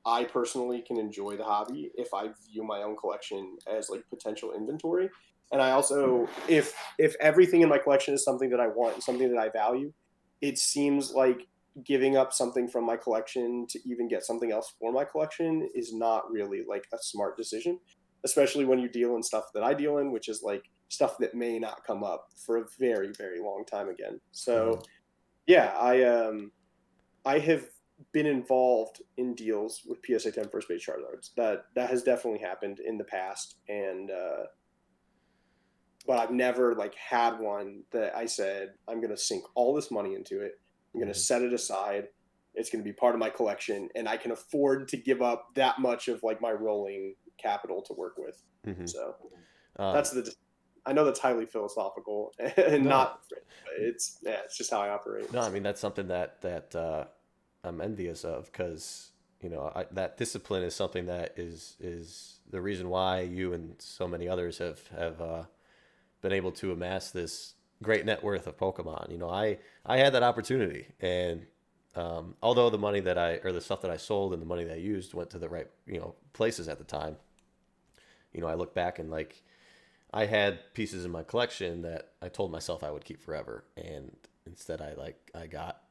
I personally can enjoy the hobby if I view my own collection as like potential inventory. And I also, if everything in my collection is something that I want and something that I value, it seems like giving up something from my collection to even get something else for my collection is not really like a smart decision, especially when you deal in stuff that I deal in, which is like stuff that may not come up for a very, very long time again. Hmm. So yeah, I have been involved in deals with PSA 10 first base Charizards. That has definitely happened in the past, and but I've never like had one that I said I'm going to sink all this money into it. I'm going to Hmm. set it aside. It's going to be part of my collection, and I can afford to give up that much of like my rolling capital to work with. Hmm. So Um, that's the. I know that's highly philosophical and no, not, but it's just how I operate. no, I So. mean that's something that I'm envious of because that discipline is something that is the reason why you and so many others have been able to amass this great net worth of Pokemon. I had that opportunity, and although the money that I or the stuff that I sold and the money that I used went to the right places at the time, I look back and like I had pieces in my collection that I told myself I would keep forever, and instead I got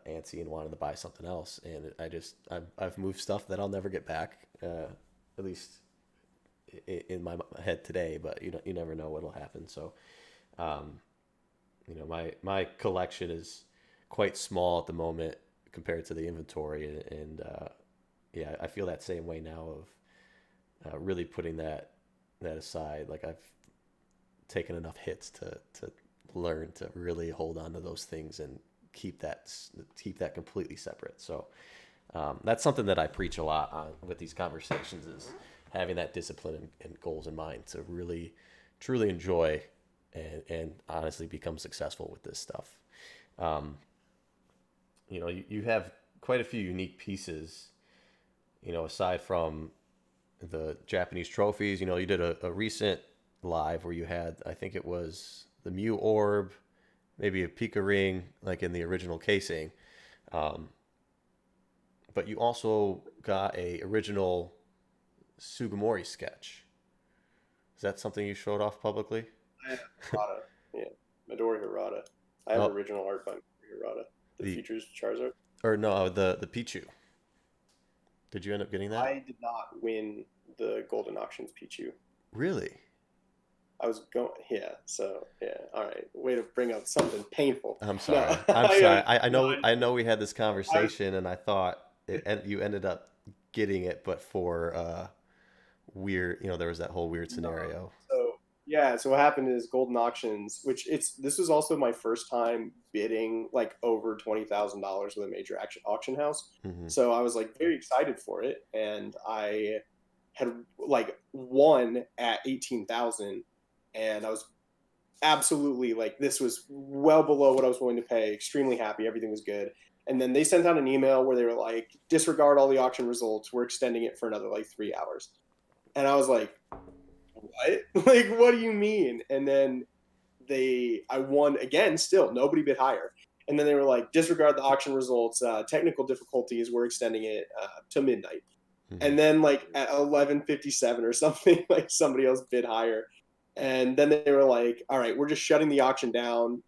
antsy and wanted to buy something else, and I've moved stuff that I'll never get back, at least in my head today. But you never know what'll happen. So, um, my collection is quite small at the moment compared to the inventory, and yeah, I feel that same way now of really putting that aside. Like I've taken enough hits to learn to really hold on to those things and keep that completely separate. So that's something that I preach a lot on with these conversations is having that discipline and goals in mind to really truly enjoy and honestly become successful with this stuff. Um, you have quite a few unique pieces, aside from the Japanese trophies. You did a recent live where you had, I think it was the Mew Orb, maybe a Pika ring, like in the original casing. Um, but you also got a original Sugimori sketch. Is that something you showed off publicly? I have Hirata. Yeah, Midori Hirata. I have Oh, original art by Midori Hirata that the features Charizard. or no, the Pichu. Did you end up getting that? I did not win the Golden Auctions Pichu. Really? I was going, yeah. So yeah, all right. Way to bring up something painful. I'm No, sorry. I'm sorry. I no, know we had this I conversation, and I thought you ended up getting it, but for weird, there was that whole weird no. scenario. So yeah, so what happened is Golden Auctions, which this was also my first time bidding like over $20,000 with a major auction house. Hmm. So I was like very excited for it, and I had like won at 18,000, and I was absolutely like this was well below what I was willing to pay. Extremely happy, everything was good. And then they sent out an email where they were like, disregard all the auction results. We're extending it for another like 3 hours. And I was like, what? Like, what do you mean? And then I won again, still nobody bid higher. And then they were like, disregard the auction results. Technical difficulties. We're extending it to midnight. Hmm. And then like at 11:57 or something, like somebody else bid higher. And then they were like, all right, we're just shutting the auction down.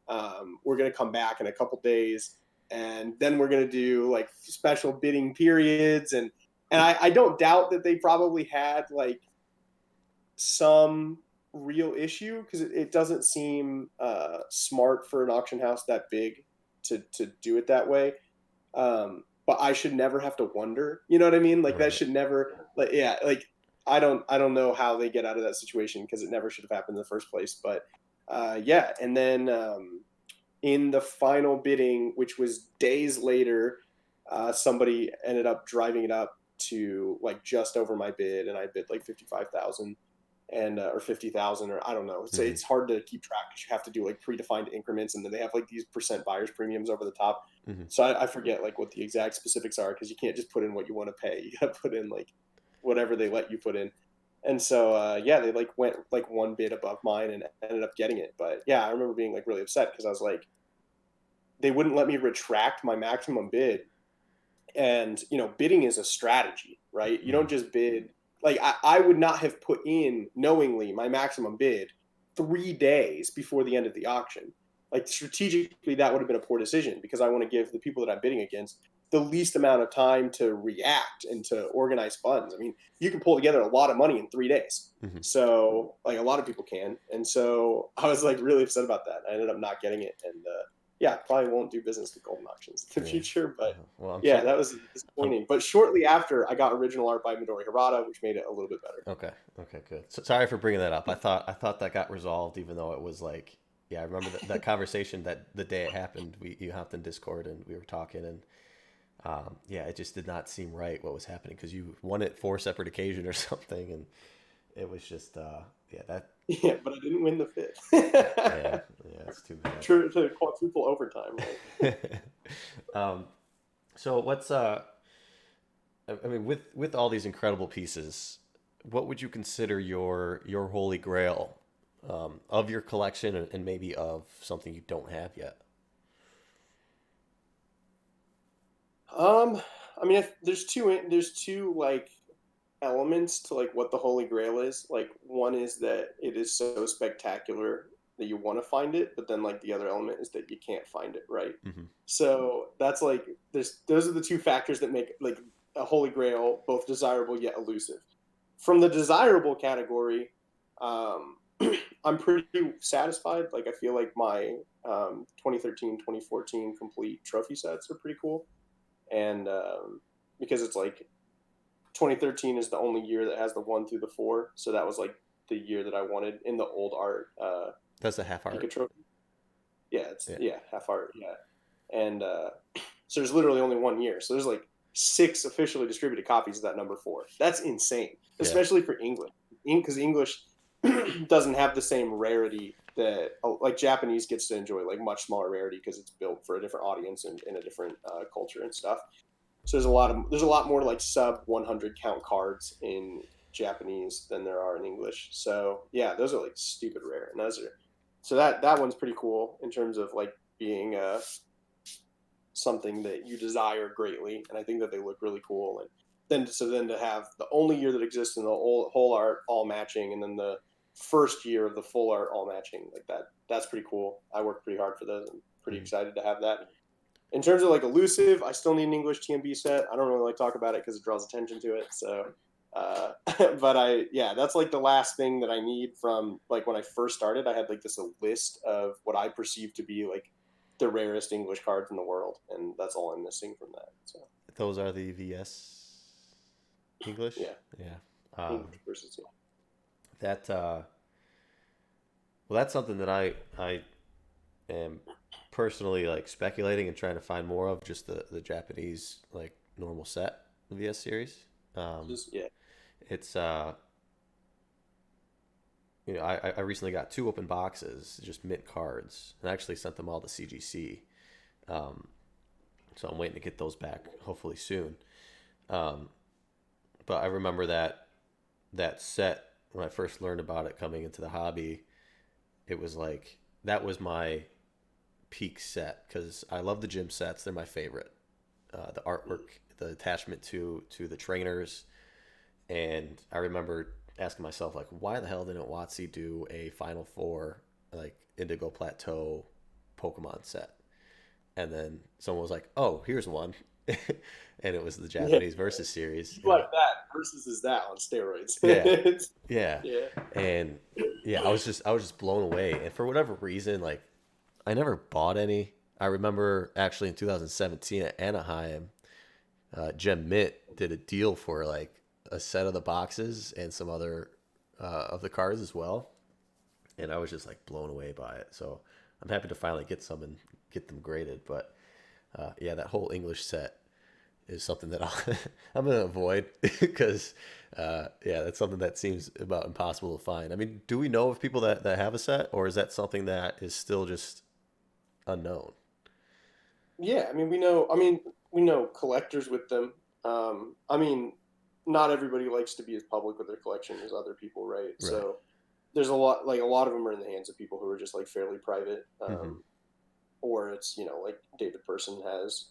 We're going to come back in a couple days. And then we're going to do like special bidding periods. And I don't doubt that they probably had like some real issue because it doesn't seem smart for an auction house that big to do it that way. But I should never have to wonder. You know what I mean? Like that Right. should never. Like yeah. Like I don't know how they get out of that situation because it never should have happened in the first place. But yeah, and then in the final bidding, which was days later, somebody ended up driving it up to like just over my bid, and I bid like 55,000 and or 50,000 or I don't know. Hmm. It's hard to keep track because you have to do like predefined increments, and then they have like these percent buyers premiums over the top. Hmm. So I forget like what the exact specifics are because you can't just put in what you want to pay. You got to put in like whatever they let you put in. And so yeah, they like went like one bid above mine and ended up getting it. But yeah, I remember being like really upset because I was like, they wouldn't let me retract my maximum bid. And bidding is a strategy, right? You Hmm. don't just bid. Like I would not have put in knowingly my maximum bid 3 days before the end of the auction. Like strategically, that would have been a poor decision because I want to give the people that I'm bidding against the least amount of time to react and to organize funds. I mean, you can pull together a lot of money in 3 days. Hmm. So like a lot of people can. And so I was like really upset about that. I ended up not getting it. And yeah, probably won't do business with Golden Auctions in the Yeah. future. But Well, I'm yeah, sorry. that was I'm disappointing. But shortly after, I got original art by Midori Harada, which made it a little bit better. okay. Okay. Good. So, sorry for bringing that up. I thought that got resolved, even though it was like, yeah, I remember that conversation that the day it happened. You hopped in Discord and we were talking, and yeah, it just did not seem right what was happening because you won it 4 separate occasions or something, and it was just yeah, that Yeah, but I didn't win the fifth. yeah, yeah, it's too bad. To quadruple overtime, right? um, so what's I mean, with all these incredible pieces, what would you consider your holy grail of your collection, and maybe of something you don't have yet? Um, I mean, there's two like elements to like what the Holy Grail is. Like one is that it is so spectacular that you want to find it, but then like the other element is that you can't find it, right? Hmm. So that's like there's those are the two factors that make like a Holy Grail both desirable yet elusive. From the desirable category, um, I'm pretty satisfied. Like I feel like my 2013, 2014 complete trophy sets are pretty cool, and because it's like 2013 is the only year that has the 1 through the 4, so that was like the year that I wanted in the old art That's a half art. Pika trophy. Yeah, it's Yeah, yeah half art. Yeah, and so there's literally only 1 year. So there's like 6 officially distributed copies of that number 4. That's insane, yeah. especially for English, because English doesn't have the same rarity that like Japanese gets to enjoy, like much smaller rarity because it's built for a different audience and in a different culture and stuff. So there's a lot more like sub 100 count cards in Japanese than there are in English. So yeah, those are like stupid rare, and those are so that one's pretty cool in terms of like being something that you desire greatly, and I think that they look really cool. And then to have the only year that exists in the whole art all matching, and then the first year of the full art all matching, like that's pretty cool. I worked pretty hard for those. I'm pretty Mm. excited to have that. In terms of like elusive, I still need an English TMB set. I don't really like talk about it because it draws attention to it. So But that's like the last thing that I need from like when I first started. I had like this a list of what I perceive to be like the rarest English cards in the world, and that's all I'm missing from that. So Those are the VS English. yeah, Yeah. English versus That well, that's something that I am personally like speculating and trying to find more of, just the Japanese like normal set, the VS series. Um, just yeah. it's I recently got two open boxes, just mint cards, and I actually sent them all to CGC. Um, so I'm waiting to get those back hopefully soon. Um, but I remember that set when I first learned about it coming into the hobby. It was like that was my peak set because I love the gym sets. They're my favorite. The artwork, the attachment to the trainers, and I remember asking myself like, why the hell didn't WotC do a Final Four like Indigo Plateau Pokemon set? And then someone was like, oh, here's one, and it was the Yeah, Japanese versus series. And like that versus is that on steroids. yeah, yeah, Yeah. and yeah, I was just blown away. And for whatever reason, like I never bought any. I remember actually in 2017 at Anaheim, Gem Mint did a deal for like a set of the boxes and some other of the cards as well, and I was just like blown away by it. So I'm happy to finally get some and get them graded. But yeah, that whole English set is something that I'm gonna avoid because yeah, that's something that seems about impossible to find. I mean, do we know of people that have a set, or is that something that is still just unknown? Yeah, I mean, we know. I mean, we know collectors with them. I mean, not everybody likes to be as public with their collection as other people, right? Right. So there's a lot of them are in the hands of people who are just like fairly private, Mm-hmm. or it's like David Person has.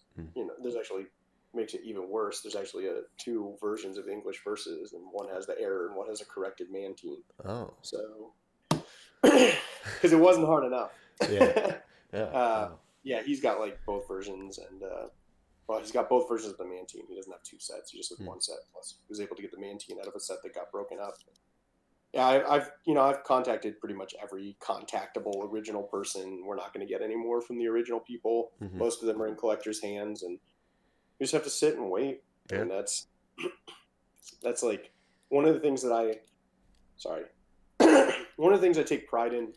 There's actually makes it even worse. There's actually two versions of English verses, and one has the error and one has a corrected man team. Oh. So because it wasn't hard enough. Yeah. Yeah. uh, Wow. yeah, he's got like both versions, and well, he's got both versions of the man team. He doesn't have two sets; he just has Hmm. one set. Plus, he was able to get the man team out of a set that got broken up. Yeah, I've contacted pretty much every contactable original person. We're not going to get any more from the original people. Mm-hmm. Most of them are in collectors' hands, and you just have to sit and wait. Yeah. And that's like one of the things that I sorry one of the things I take pride in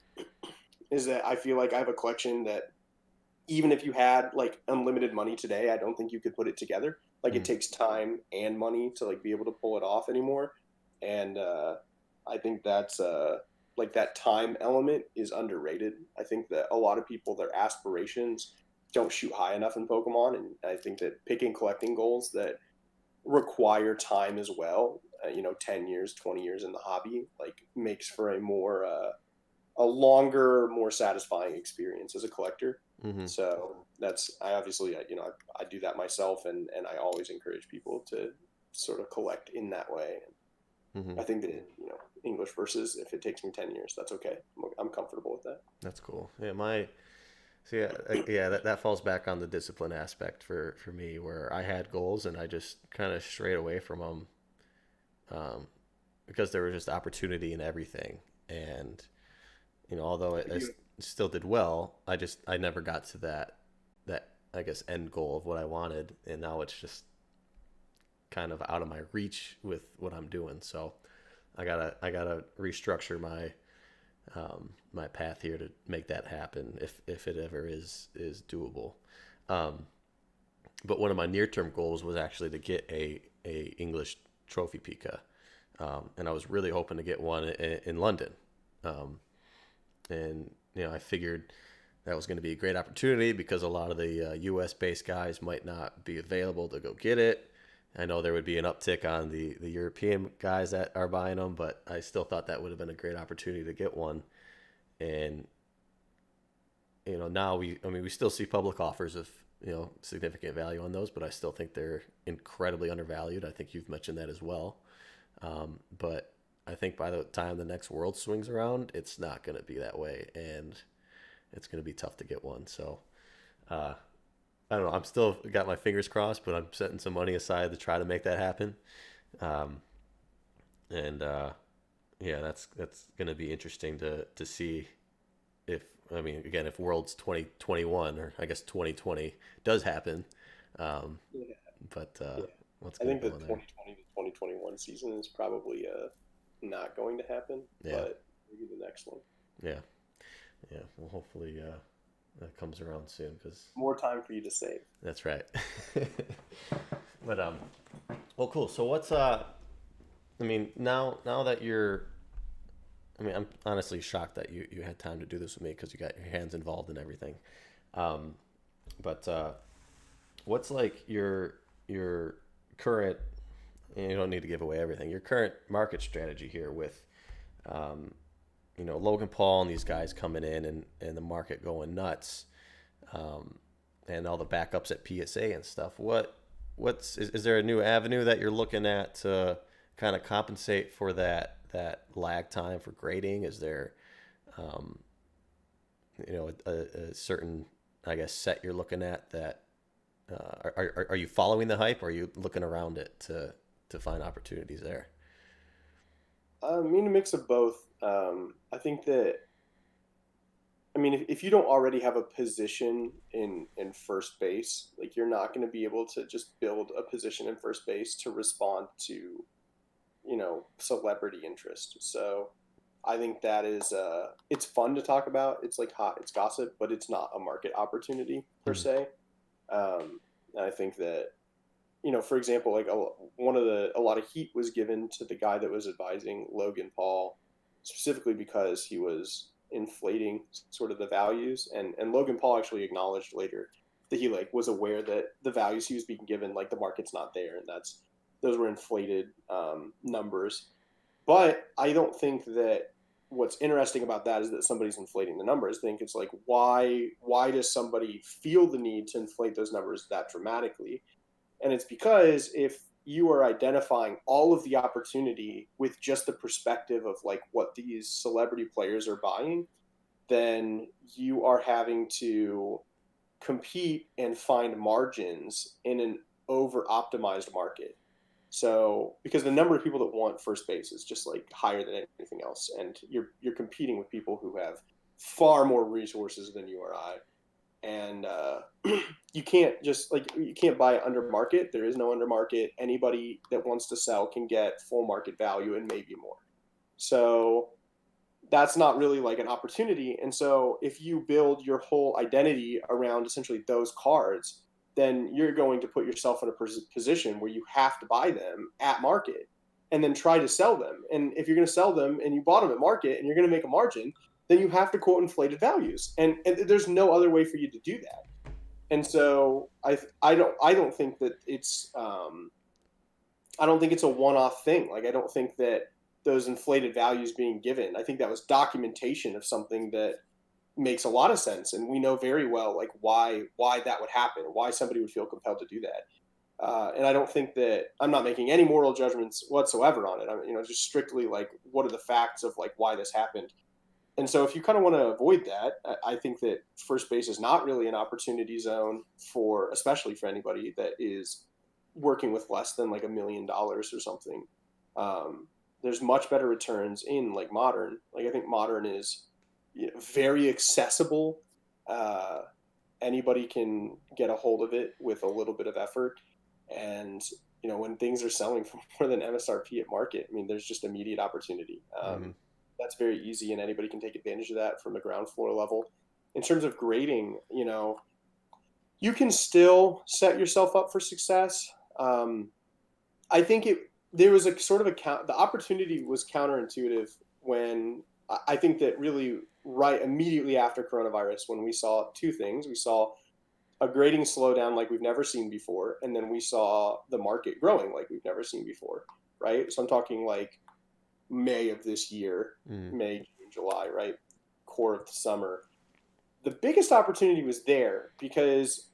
is that I feel like I have a collection that even if you had like unlimited money today, I don't think you could put it together. Like it Mm-hmm. takes time and money to like be able to pull it off anymore. And I think that's like that time element is underrated. I think that a lot of people, their aspirations don't shoot high enough in Pokemon, and I think that picking collecting goals that require time as well, 10 years, 20 years in the hobby, like makes for a longer, more satisfying experience as a collector. Mm-hmm. So I obviously, I do that myself, and I always encourage people to sort of collect in that way. Mm-hmm. I think that, English versus, if it takes me 10 years, that's okay. I'm comfortable with that. That's cool. Yeah. So yeah, yeah. That falls back on the discipline aspect for me, where I had goals and I just kind of strayed away from them, because there was just opportunity in everything, and although I still did well, I never got to that I guess end goal of what I wanted, and now it's just kind of out of my reach with what I'm doing. So I gotta restructure my path here to make that happen if it ever is doable. Um, but one of my near term goals was actually to get a English trophy Pika, and I was really hoping to get one in London. Um, and I figured that was going to be a great opportunity because a lot of the U.S. based guys might not be available to go get it. I know there would be an uptick on the European guys that are buying them, but I still thought that would have been a great opportunity to get one. And now we still see public offers of significant value on those, but I still think they're incredibly undervalued. I think you've mentioned that as well. But I think by the time the next world swings around, it's not going to be that way, and it's going to be tough to get one. So I don't know. I'm still got my fingers crossed, but I'm setting some money aside to try to make that happen. Um, And yeah, that's gonna be interesting to see if, I mean, again, if Worlds 2021, or I guess 2020 does happen. Um, Yeah, but yeah. what's I gonna think the go in there? 2020 to 2021 season is probably not going to happen, Yeah, but maybe the next one. yeah, yeah. Well, hopefully that comes around soon, because More time for you to save. that's right. But well, cool. So what's I mean, now that you're, I mean, I'm honestly shocked that you had time to do this with me, because you got your hands involved in everything. Um, but what's like your current, and you don't need to give away everything, your current market strategy here with, um, Logan Paul and these guys coming in, and the market going nuts, um, and all the backups at PSA and stuff. Is there a new avenue that you're looking at to kind of compensate for that lag time for grading? Is there, um, a certain, I guess, set you're looking at that, are you following the hype, or are you looking around it to find opportunities there? I mean, a mix of both. I think that, I mean, if you don't already have a position in first base, like you're not going to be able to just build a position in first base to respond to, celebrity interest. So I think that is it's fun to talk about. It's like hot, it's gossip, but it's not a market opportunity per Hmm. se. And I think that, for example, like a lot of heat was given to the guy that was advising Logan Paul, specifically because he was inflating sort of the values, and Logan Paul actually acknowledged later that he like was aware that the values he was being given, like the market's not there, and those were inflated numbers. But I don't think that what's interesting about that is that somebody's inflating the numbers. I think it's like, why does somebody feel the need to inflate those numbers that dramatically? And it's because if you are identifying all of the opportunity with just the perspective of like what these celebrity players are buying, then you are having to compete and find margins in an over optimized market. So because the number of people that want first base is just like higher than anything else, and you're competing with people who have far more resources than you or I, and you can't just like you can't buy it under market. There is no under market. Anybody that wants to sell can get full market value and maybe more. So that's not really like an opportunity. And so if you build your whole identity around essentially those cards, then you're going to put yourself in a position where you have to buy them at market and then try to sell them. And if you're going to sell them and you bought them at market and you're going to make a margin, then you have to quote inflated values. And there's no other way for you to do that. And so I don't think that it's I don't think it's a one-off thing. Like I don't think that those inflated values being given, I think that was documentation of something that makes a lot of sense, and we know very well like why that would happen, why somebody would feel compelled to do that. And I don't think that I'm not making any moral judgments whatsoever on it. I'm just strictly like what are the facts of like why this happened. And so if you kind of want to avoid that, I think that first base is not really an opportunity zone for, especially for anybody that is working with less than like $1 million or something. Um, there's much better returns in like modern. Like I think modern is very accessible. Uh, Anybody can get a hold of it with a little bit of effort. And when things are selling for more than MSRP at market, I mean, there's just immediate opportunity. Hmm. That's very easy, and anybody can take advantage of that from the ground floor level. In terms of grading, you can still set yourself up for success. Um, I think there was a sort of the opportunity was counterintuitive when I think that really right immediately after coronavirus, when we saw two things. We saw a grading slowdown like we've never seen before, and then we saw the market growing like we've never seen before, right? So I'm talking like May of this year, Mm. May, June, July, right? Core of the summer. The biggest opportunity was there because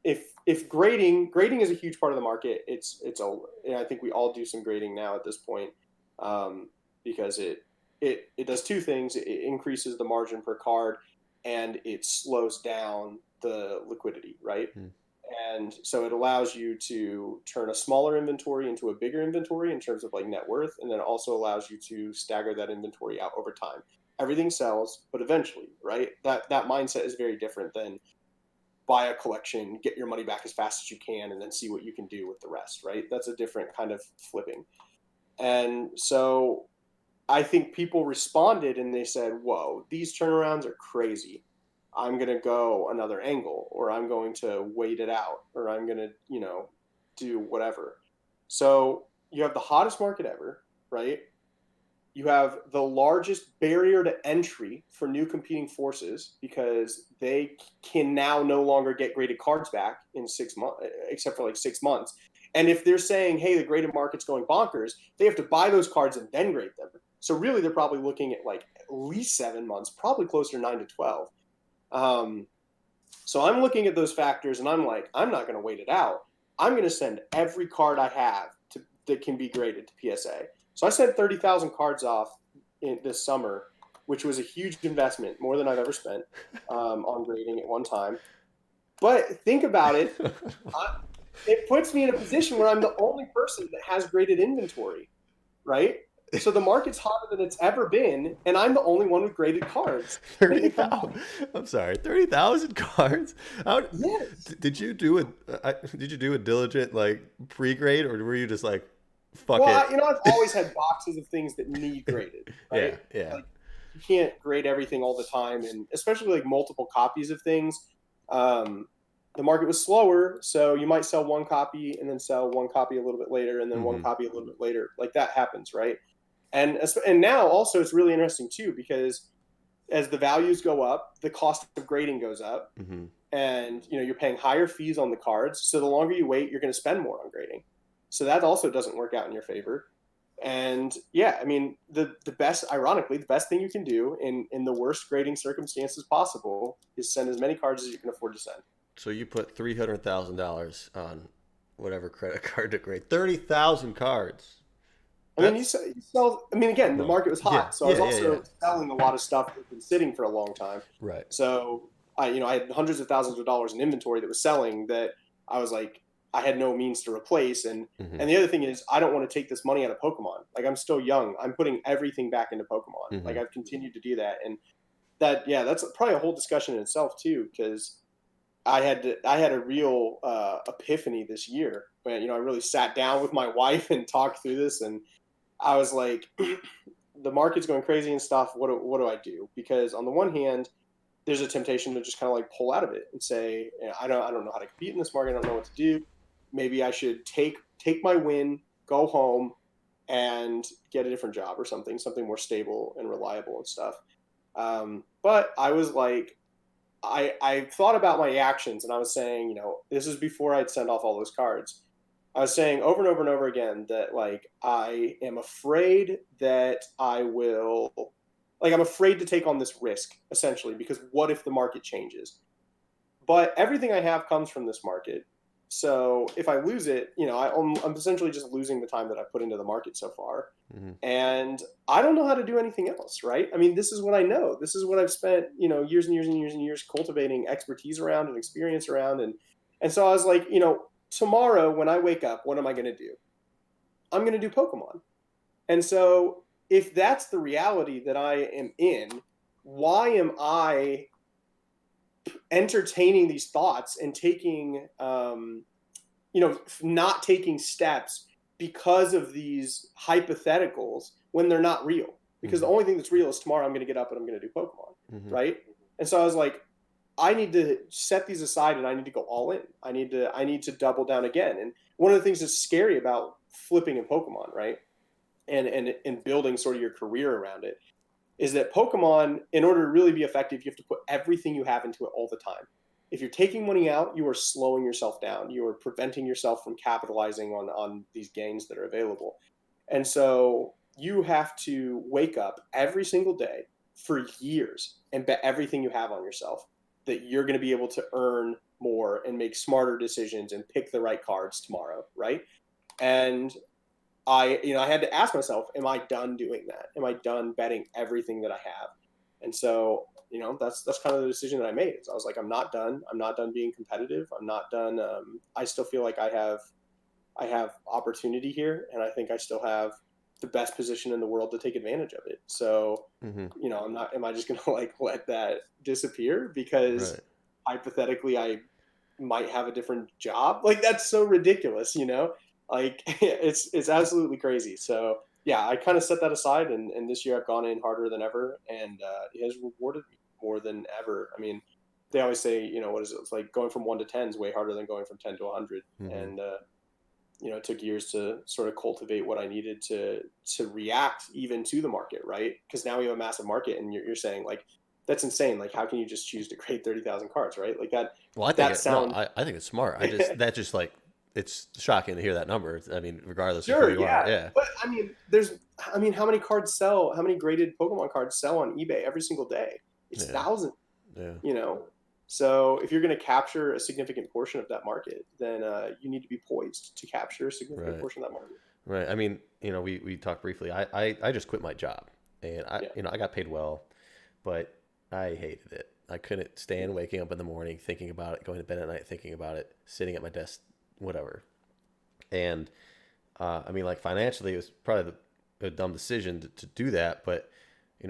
if grading is a huge part of the market. And I think we all do some grading now at this point, because it does two things. It increases the margin per card, and it slows down the liquidity, right? Mm. And so it allows you to turn a smaller inventory into a bigger inventory in terms of like net worth, and then it also allows you to stagger that inventory out over time. Everything sells, but eventually, right? That mindset is very different than buy a collection, get your money back as fast as you can, and then see what you can do with the rest, right? That's a different kind of flipping. And so I think people responded and they said, whoa, these turnarounds are crazy. I'm going to go another angle, or I'm going to wait it out, or I'm going to, do whatever. So you have the hottest market ever, right? You have the largest barrier to entry for new competing forces because they can now no longer get graded cards back in 6 months, except for like 6 months. And if they're saying, hey, the graded market's going bonkers, they have to buy those cards and then grade them. So really, they're probably looking at like at least 7 months, probably closer to 9 to 12. So I'm looking at those factors and I'm like, I'm not going to wait it out. I'm going to send every card I have that can be graded to PSA. So I sent 30,000 cards off this summer, which was a huge investment, more than I've ever spent on grading at one time. But think about it. It puts me in a position where I'm the only person that has graded inventory, right? So the market's hotter than it's ever been, and I'm the only one with graded cards. 30,000. I'm sorry, 30,000 cards. Yes. Did you do a diligent like pre-grade, or were you just like, fuck well, it? I've always had boxes of things that need graded, right? Yeah. Like, you can't grade everything all the time, and especially like multiple copies of things. The market was slower, so you might sell one copy and then sell one copy a little bit later, and then one copy a little bit later. Like that happens, right? And now also it's really interesting too, because as the values go up, the cost of grading goes up, and you're paying higher fees on the cards. So the longer you wait, you're going to spend more on grading. So that also doesn't work out in your favor. And yeah, I mean, ironically, the best thing you can do in the worst grading circumstances possible is send as many cards as you can afford to send. So you put $300,000 on whatever credit card to grade 30,000 cards. I mean, you sell. I mean, again, the market was hot, so I was also selling a lot of stuff that had been sitting for a long time. Right. So I had hundreds of thousands of dollars in inventory that was selling that I was like, I had no means to replace. And the other thing is, I don't want to take this money out of Pokemon. Like, I'm still young. I'm putting everything back into Pokemon. Like, I've continued to do that, and that's probably a whole discussion in itself too, because I had a real epiphany this year when I really sat down with my wife and talked through this, and I was like, the market's going crazy and stuff. What do I do? Because on the one hand, there's a temptation to just kind of like pull out of it and say, I don't know how to compete in this market. I don't know what to do. Maybe I should take my win, go home, and get a different job or something more stable and reliable and stuff. But I was like, I thought about my actions, and I was saying, this is before I'd send off all those cards. I was saying over and over and over again that like I am afraid that I'm afraid to take on this risk, essentially, because what if the market changes? But everything I have comes from this market. So if I lose it, I'm essentially just losing the time that I put into the market so far. And I don't know how to do anything else, right? I mean, this is what I know. This is what I've spent, years and years and years and years cultivating expertise around and experience around. And so I was like, tomorrow when I wake up, what am I going to do? I'm going to do Pokemon. And so if that's the reality that I am in, why am I entertaining these thoughts and taking, not taking steps because of these hypotheticals when they're not real? Because the only thing that's real is tomorrow I'm going to get up and I'm going to do Pokemon, right? And so I was like, I need to set these aside and I need to go all in. I need to double down again. And one of the things that's scary about flipping in Pokemon, right, and building sort of your career around it, is that Pokemon, in order to really be effective, you have to put everything you have into it all the time. If you're taking money out, you are slowing yourself down. You are preventing yourself from capitalizing on these gains that are available. And so you have to wake up every single day for years and bet everything you have on yourself that you're going to be able to earn more and make smarter decisions and pick the right cards tomorrow, right? And I had to ask myself, am I done doing that? Am I done betting everything that I have? And so, that's kind of the decision that I made. So I was like, I'm not done. I'm not done being competitive. I'm not done. I still feel like I have opportunity here, and I think I still have the best position in the world to take advantage of it. So, Hmm. I'm not. Am I just gonna like let that disappear because Right. hypothetically I might have a different job? Like that's so ridiculous, Like it's absolutely crazy. So yeah, I kind of set that aside, and this year I've gone in harder than ever, and it has rewarded me more than ever. I mean, they always say, what is it? It's like going from 1 to 10 is way harder than going from 10 to 100, Hmm. and it took years to sort of cultivate what I needed to react even to the market, right? Because now we have a massive market, and you're saying like that's insane. Like, how can you just choose to grade 30,000 cards, right? Like that Well, I think that it, no, sounds I think it's smart. That just like, it's shocking to hear that number. I mean, regardless of who sure, you are. yeah. Yeah. But I mean, how many cards sell? How many graded Pokemon cards sell on eBay every single day? It's Yeah. thousands, Yeah. you know. So if you're going to capture a significant portion of that market, then you need to be poised to capture a significant Right. portion of that market. Right. I mean, we talked briefly. I just quit my job, and Yeah. I got paid well, but I hated it. I couldn't stand waking up in the morning thinking about it, going to bed at night thinking about it, sitting at my desk, whatever. And I mean, like financially, it was probably a dumb decision to do that. But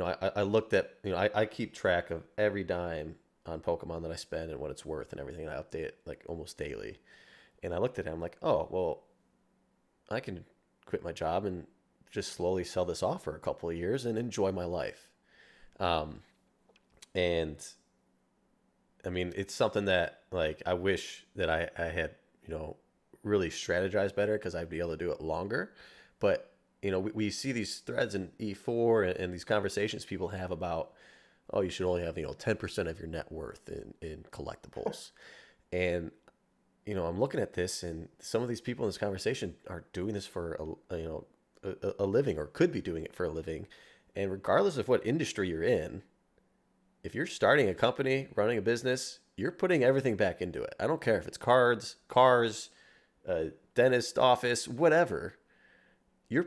I looked at, I keep track of every dime on Pokemon that I spend and what it's worth and everything. And I update it like almost daily. And I looked at it, I'm like, oh well, I can quit my job and just slowly sell this off for a couple of years and enjoy my life. Um, and I mean, it's something that like I wish that I had, really strategized better because I'd be able to do it longer. But we see these threads in E4 and these conversations people have about, oh, you should only have 10% of your net worth in collectibles, and I'm looking at this, and some of these people in this conversation are doing this for a living, or could be doing it for a living, and regardless of what industry you're in, if you're starting a company, running a business, you're putting everything back into it. I don't care if it's cards, cars, a dentist office, whatever. You're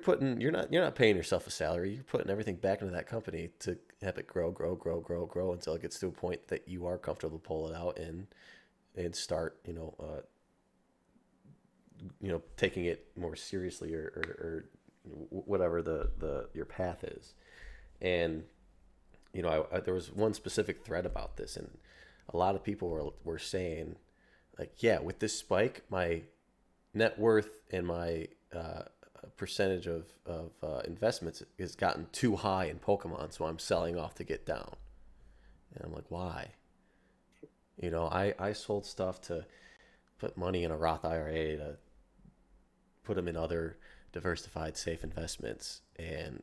not paying yourself a salary. You're putting everything back into that company to have it grow, grow, grow, grow, grow until it gets to a point that you are comfortable to pull it out and start, taking it more seriously, or whatever the your path is. And there was one specific thread about this, and a lot of people were saying, like, yeah, with this spike, my net worth and my percentage of investments has gotten too high in Pokemon, so I'm selling off to get down. And I'm like, why? I sold stuff to put money in a Roth IRA, to put them in other diversified safe investments, and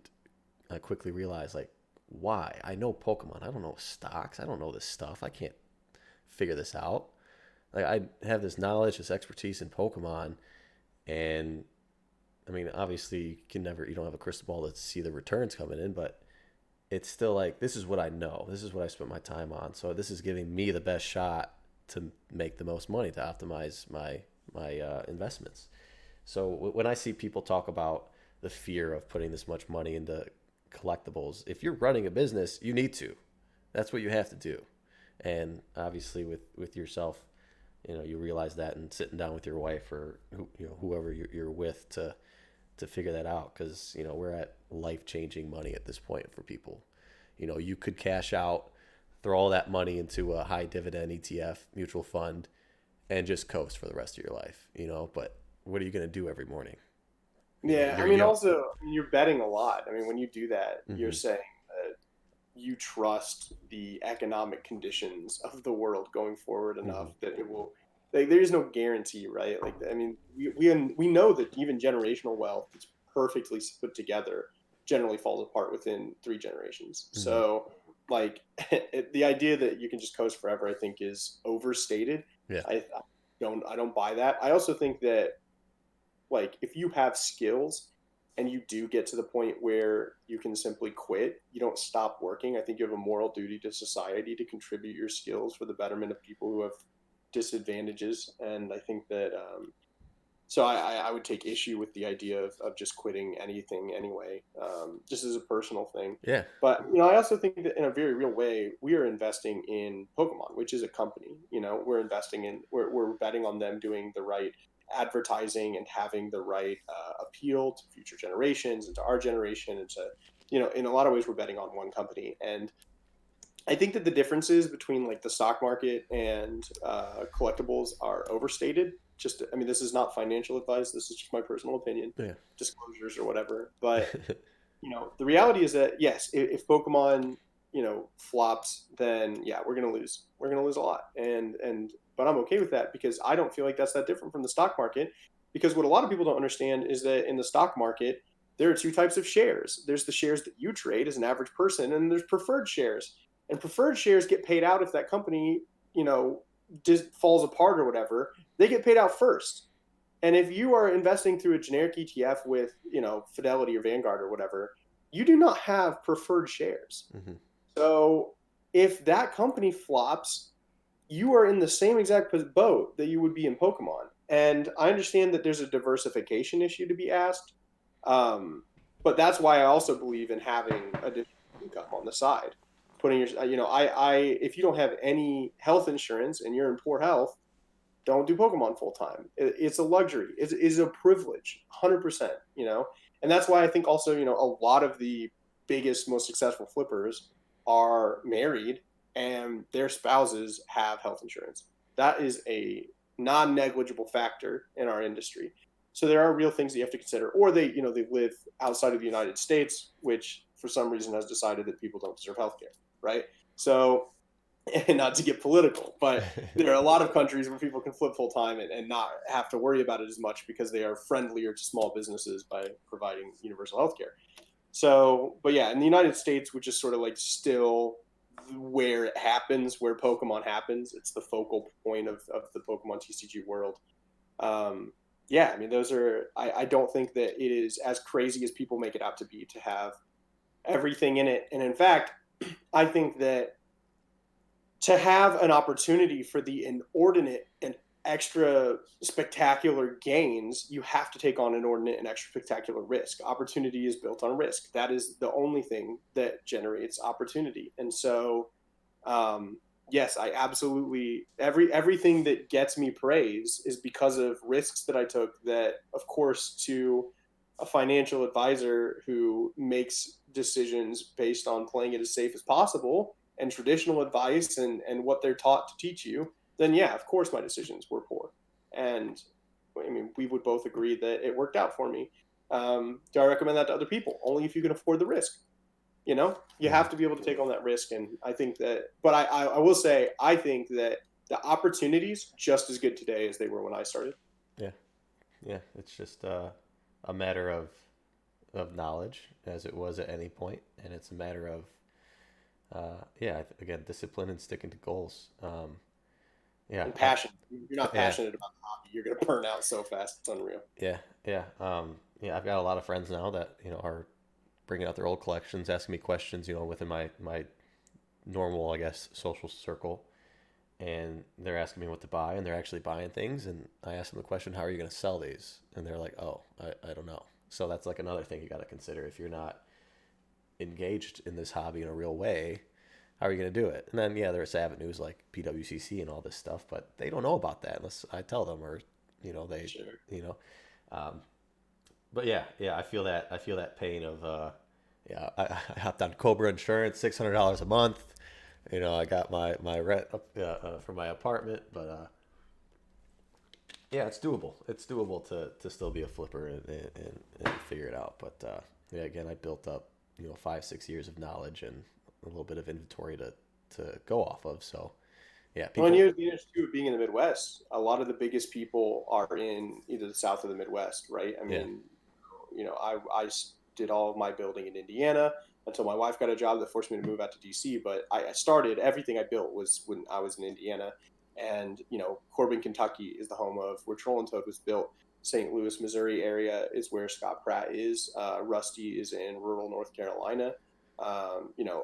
I quickly realized, like, why? I know Pokemon. I don't know stocks. I don't know this stuff. I can't figure this out. Like, I have this knowledge, this expertise in Pokemon, and I mean, obviously, you don't have a crystal ball to see the returns coming in, but it's still like, this is what I know. This is what I spent my time on. So this is giving me the best shot to make the most money, to optimize my investments. So when I see people talk about the fear of putting this much money into collectibles, if you're running a business, you need to. That's what you have to do. And obviously, with yourself, you realize that, and sitting down with your wife, or whoever you're with, to figure that out, because we're at life-changing money at this point for people. You could cash out, throw all that money into a high dividend ETF mutual fund, and just coast for the rest of your life. But what are you going to do every morning? Yeah, I You're mean, young. also, I mean, you're betting a lot. I mean, when you do that, you're Hmm. saying that you trust the economic conditions of the world going forward Hmm. enough that it will. Like, there is no guarantee, right? Like, I mean, we know that even generational wealth that's perfectly put together generally falls apart within 3 generations. Hmm. So, like, the idea that you can just coast forever, I think, is overstated. Yeah. I don't buy that. I also think that, like, if you have skills and you do get to the point where you can simply quit, you don't stop working. I think you have a moral duty to society to contribute your skills for the betterment of people who have disadvantages. And I think that So I would take issue with the idea of just quitting anything anyway, just as a personal thing. Yeah. But I also think that in a very real way, we are investing in Pokemon, which is a company. We're investing in, we're betting on them doing the right advertising and having the right appeal to future generations and to our generation and to, in a lot of ways, we're betting on one company. And I think that the differences between like the stock market and collectibles are overstated. Just, I mean, this is not financial advice. This is just my personal opinion, Yeah. disclosures or whatever. But the reality is that yes, if Pokemon, flops, then yeah, we're gonna lose. We're gonna lose a lot, but I'm okay with that because I don't feel like that's that different from the stock market. Because what a lot of people don't understand is that in the stock market, there are two types of shares. There's the shares that you trade as an average person, and there's preferred shares. And preferred shares get paid out if that company, just falls apart or whatever. They get paid out first. And if you are investing through a generic ETF with, Fidelity or Vanguard or whatever, you do not have preferred shares. Mm-hmm. So if that company flops, you are in the same exact boat that you would be in Pokemon. And I understand that there's a diversification issue to be asked. But that's why I also believe in having additional income on the side. Putting your, if you don't have any health insurance and you're in poor health, don't do Pokemon full time. It's a luxury. It's a privilege, 100%. And that's why I think also, a lot of the biggest, most successful flippers are married and their spouses have health insurance. That is a non-negligible factor in our industry. So there are real things that you have to consider. Or they live outside of the United States, which for some reason has decided that people don't deserve healthcare, right? So, and not to get political, but there are a lot of countries where people can flip full time and not have to worry about it as much because they are friendlier to small businesses by providing universal healthcare. So, but yeah, in the United States, which is sort of like still where it happens, where Pokemon happens, it's the focal point of the Pokemon TCG world. Yeah, I mean, I don't think that it is as crazy as people make it out to be to have everything in it. And in fact, I think that to have an opportunity for the inordinate and extra spectacular gains, you have to take on inordinate and extra spectacular risk. Opportunity is built on risk. That is the only thing that generates opportunity. And so, yes, I absolutely, everything that gets me praise is because of risks that I took that, of course, to a financial advisor who makes decisions based on playing it as safe as possible and traditional advice and what they're taught to teach you, then yeah, of course my decisions were poor. And I mean, we would both agree that it worked out for me. Do I recommend that to other people? Only if you can afford the risk. You have to be able to take on that risk. And I think that, but I will say, I think that the opportunities just as good today as they were when I started. Yeah. Yeah. It's just a matter of knowledge as it was at any point. And it's a matter of, again, discipline and sticking to goals. Yeah. And passion. If you're not passionate about the hobby, you're going to burn out so fast. It's unreal. Yeah. Yeah. I've got a lot of friends now that, are bringing out their old collections, asking me questions, within my normal, I guess, social circle. And they're asking me what to buy, and they're actually buying things. And I ask them the question, how are you going to sell these? And they're like, oh, I don't know. So that's like another thing you got to consider. If you're not engaged in this hobby in a real way, how are you going to do it? And then, there's avenues like PWCC and all this stuff, but they don't know about that unless I tell them, or, they, Sure. But I feel that pain of, I hopped on Cobra Insurance, $600 a month. I got my rent for my apartment, but it's doable. It's doable to still be a flipper and figure it out. But again, I built up 5-6 years of knowledge and a little bit of inventory to go off of. So Well, and you're too, being in the Midwest, a lot of the biggest people are in either the South or the Midwest, right? I mean, I did all of my building in Indiana until my wife got a job that forced me to move out to DC. But I started, everything I built was when I was in Indiana. And, Corbin, Kentucky is the home of where Troll and Toad was built. St. Louis, Missouri area is where Scott Pratt is. Rusty is in rural North Carolina. A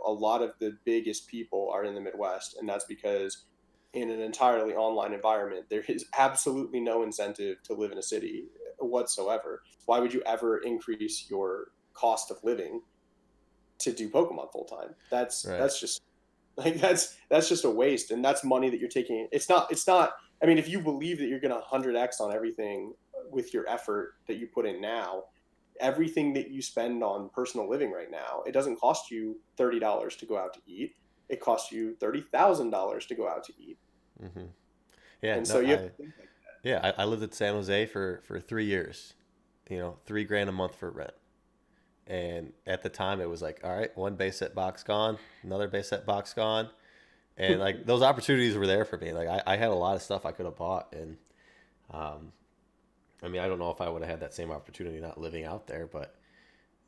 lot of the biggest people are in the Midwest. And that's because in an entirely online environment, there is absolutely no incentive to live in a city whatsoever. Why would you ever increase your cost of living to do Pokemon full time? Right. That's just like that's just a waste, and that's money that you're taking. It's not. I mean, if you believe that you're going to 100x on everything with your effort that you put in now, everything that you spend on personal living right now, it doesn't cost you $30 to go out to eat. It costs you $30,000 to go out to eat. Mm-hmm. Yeah. And No. so you have to think like Yeah. I lived in San Jose for 3 years. You know, $3 grand a month for rent. And at the time, it was like, all right, one base set box gone, another base set box gone, and like those opportunities were there for me. Like I had a lot of stuff I could have bought, and um, I mean, I don't know if I would have had that same opportunity not living out there, but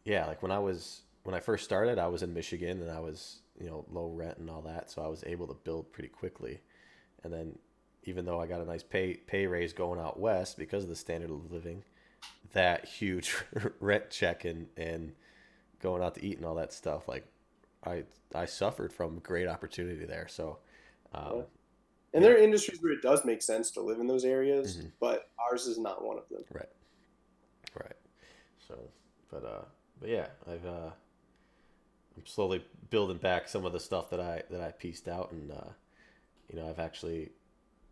yeah, like when I first started, I was in Michigan and I was, you know, low rent and all that, so I was able to build pretty quickly. And then even though I got a nice pay raise going out west because of the standard of living, that huge rent check and going out to eat and all that stuff, like I I suffered from great opportunity there. So that. um, And yeah, there are industries where it does make sense to live in those areas, hmm but ours is not one of them. right, right. So, but yeah, I'm slowly building back some of the stuff that I pieced out, and you know, I've actually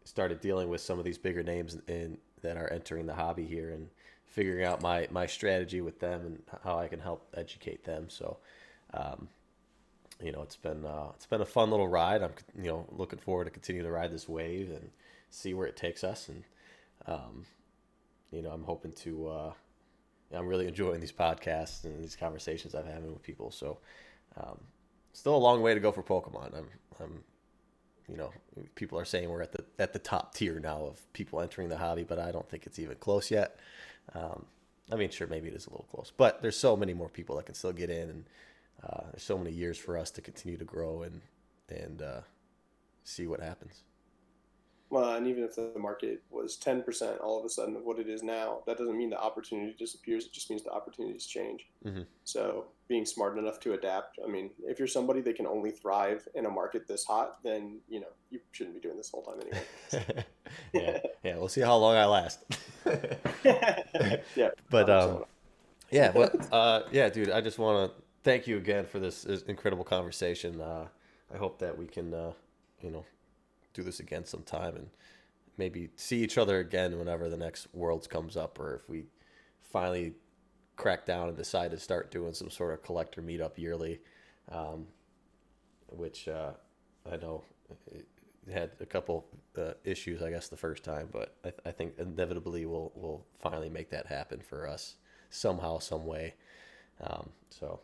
started dealing with some of these bigger names in that are entering the hobby here and figuring out my strategy with them and how I can help educate them. So, um, you know, it's been a fun little ride. I'm, you know, looking forward to continue to ride this wave and see where it takes us. And um, you know, I'm hoping to. I'm really enjoying these podcasts and these conversations I'm having with people. So, um, still a long way to go for Pokemon. I'm you know, people are saying we're at the top tier now of people entering the hobby, but I don't think it's even close yet. Um, I mean, sure, maybe it is a little close, but there's so many more people that can still get in, and there's so many years for us to continue to grow and see what happens. Well, and even if the market was 10% all of a sudden of what it is now, that doesn't mean the opportunity disappears. It just means the opportunities change. Hmm. So being smart enough to adapt. I mean, if you're somebody that can only thrive in a market this hot, then, you know, you shouldn't be doing this whole time Yeah, anyway. yeah. We'll see how long I last. Yeah, But find someone yeah, but else. yeah, dude, I just want to thank you again for this incredible conversation. I hope that we can, you know, do this again sometime and maybe see each other again whenever the next Worlds comes up, or if we finally crack down and decide to start doing some sort of collector meetup yearly, um, which I know it had a couple issues, I guess, the first time, but I think inevitably we'll finally make that happen for us somehow, some way. So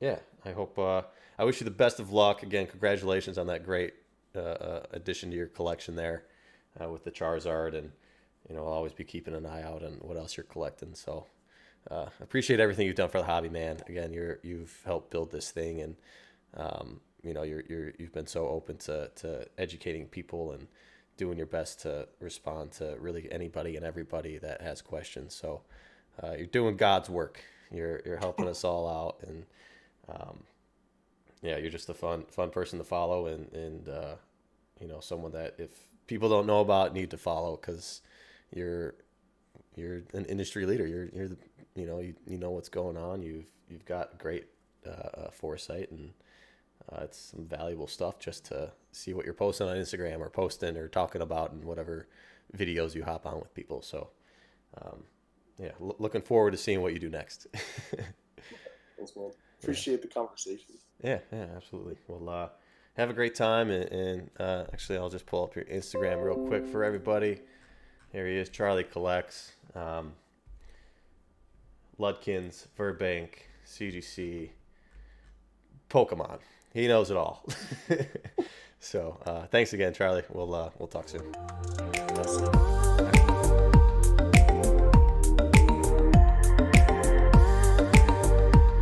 yeah, I hope I wish you the best of luck. Again, congratulations on that great addition to your collection there with the Charizard, and you know, I'll always be keeping an eye out on what else you're collecting. So appreciate everything you've done for the hobby, man. Again, you've helped build this thing, and you know, you've been so open to educating people and doing your best to respond to really anybody and everybody that has questions. So you're doing God's work. You're helping us all out, and um, yeah, you're just a fun person to follow, and you know, someone that if people don't know about, need to follow, because you're an industry leader. You're the, you know, you know what's going on. You've got great foresight, and it's some valuable stuff just to see what you're posting on Instagram or posting or talking about and whatever videos you hop on with people. So um, yeah, looking forward to seeing what you do next. Thanks, man. Yeah. Appreciate the conversation. Yeah, absolutely. Well, have a great time, and actually, I'll just pull up your Instagram real quick for everybody. Here he is, CharlieCollects, Ludkins, Burbank, CGC, Pokemon. He knows it all. So, thanks again, Charlie. We'll talk soon.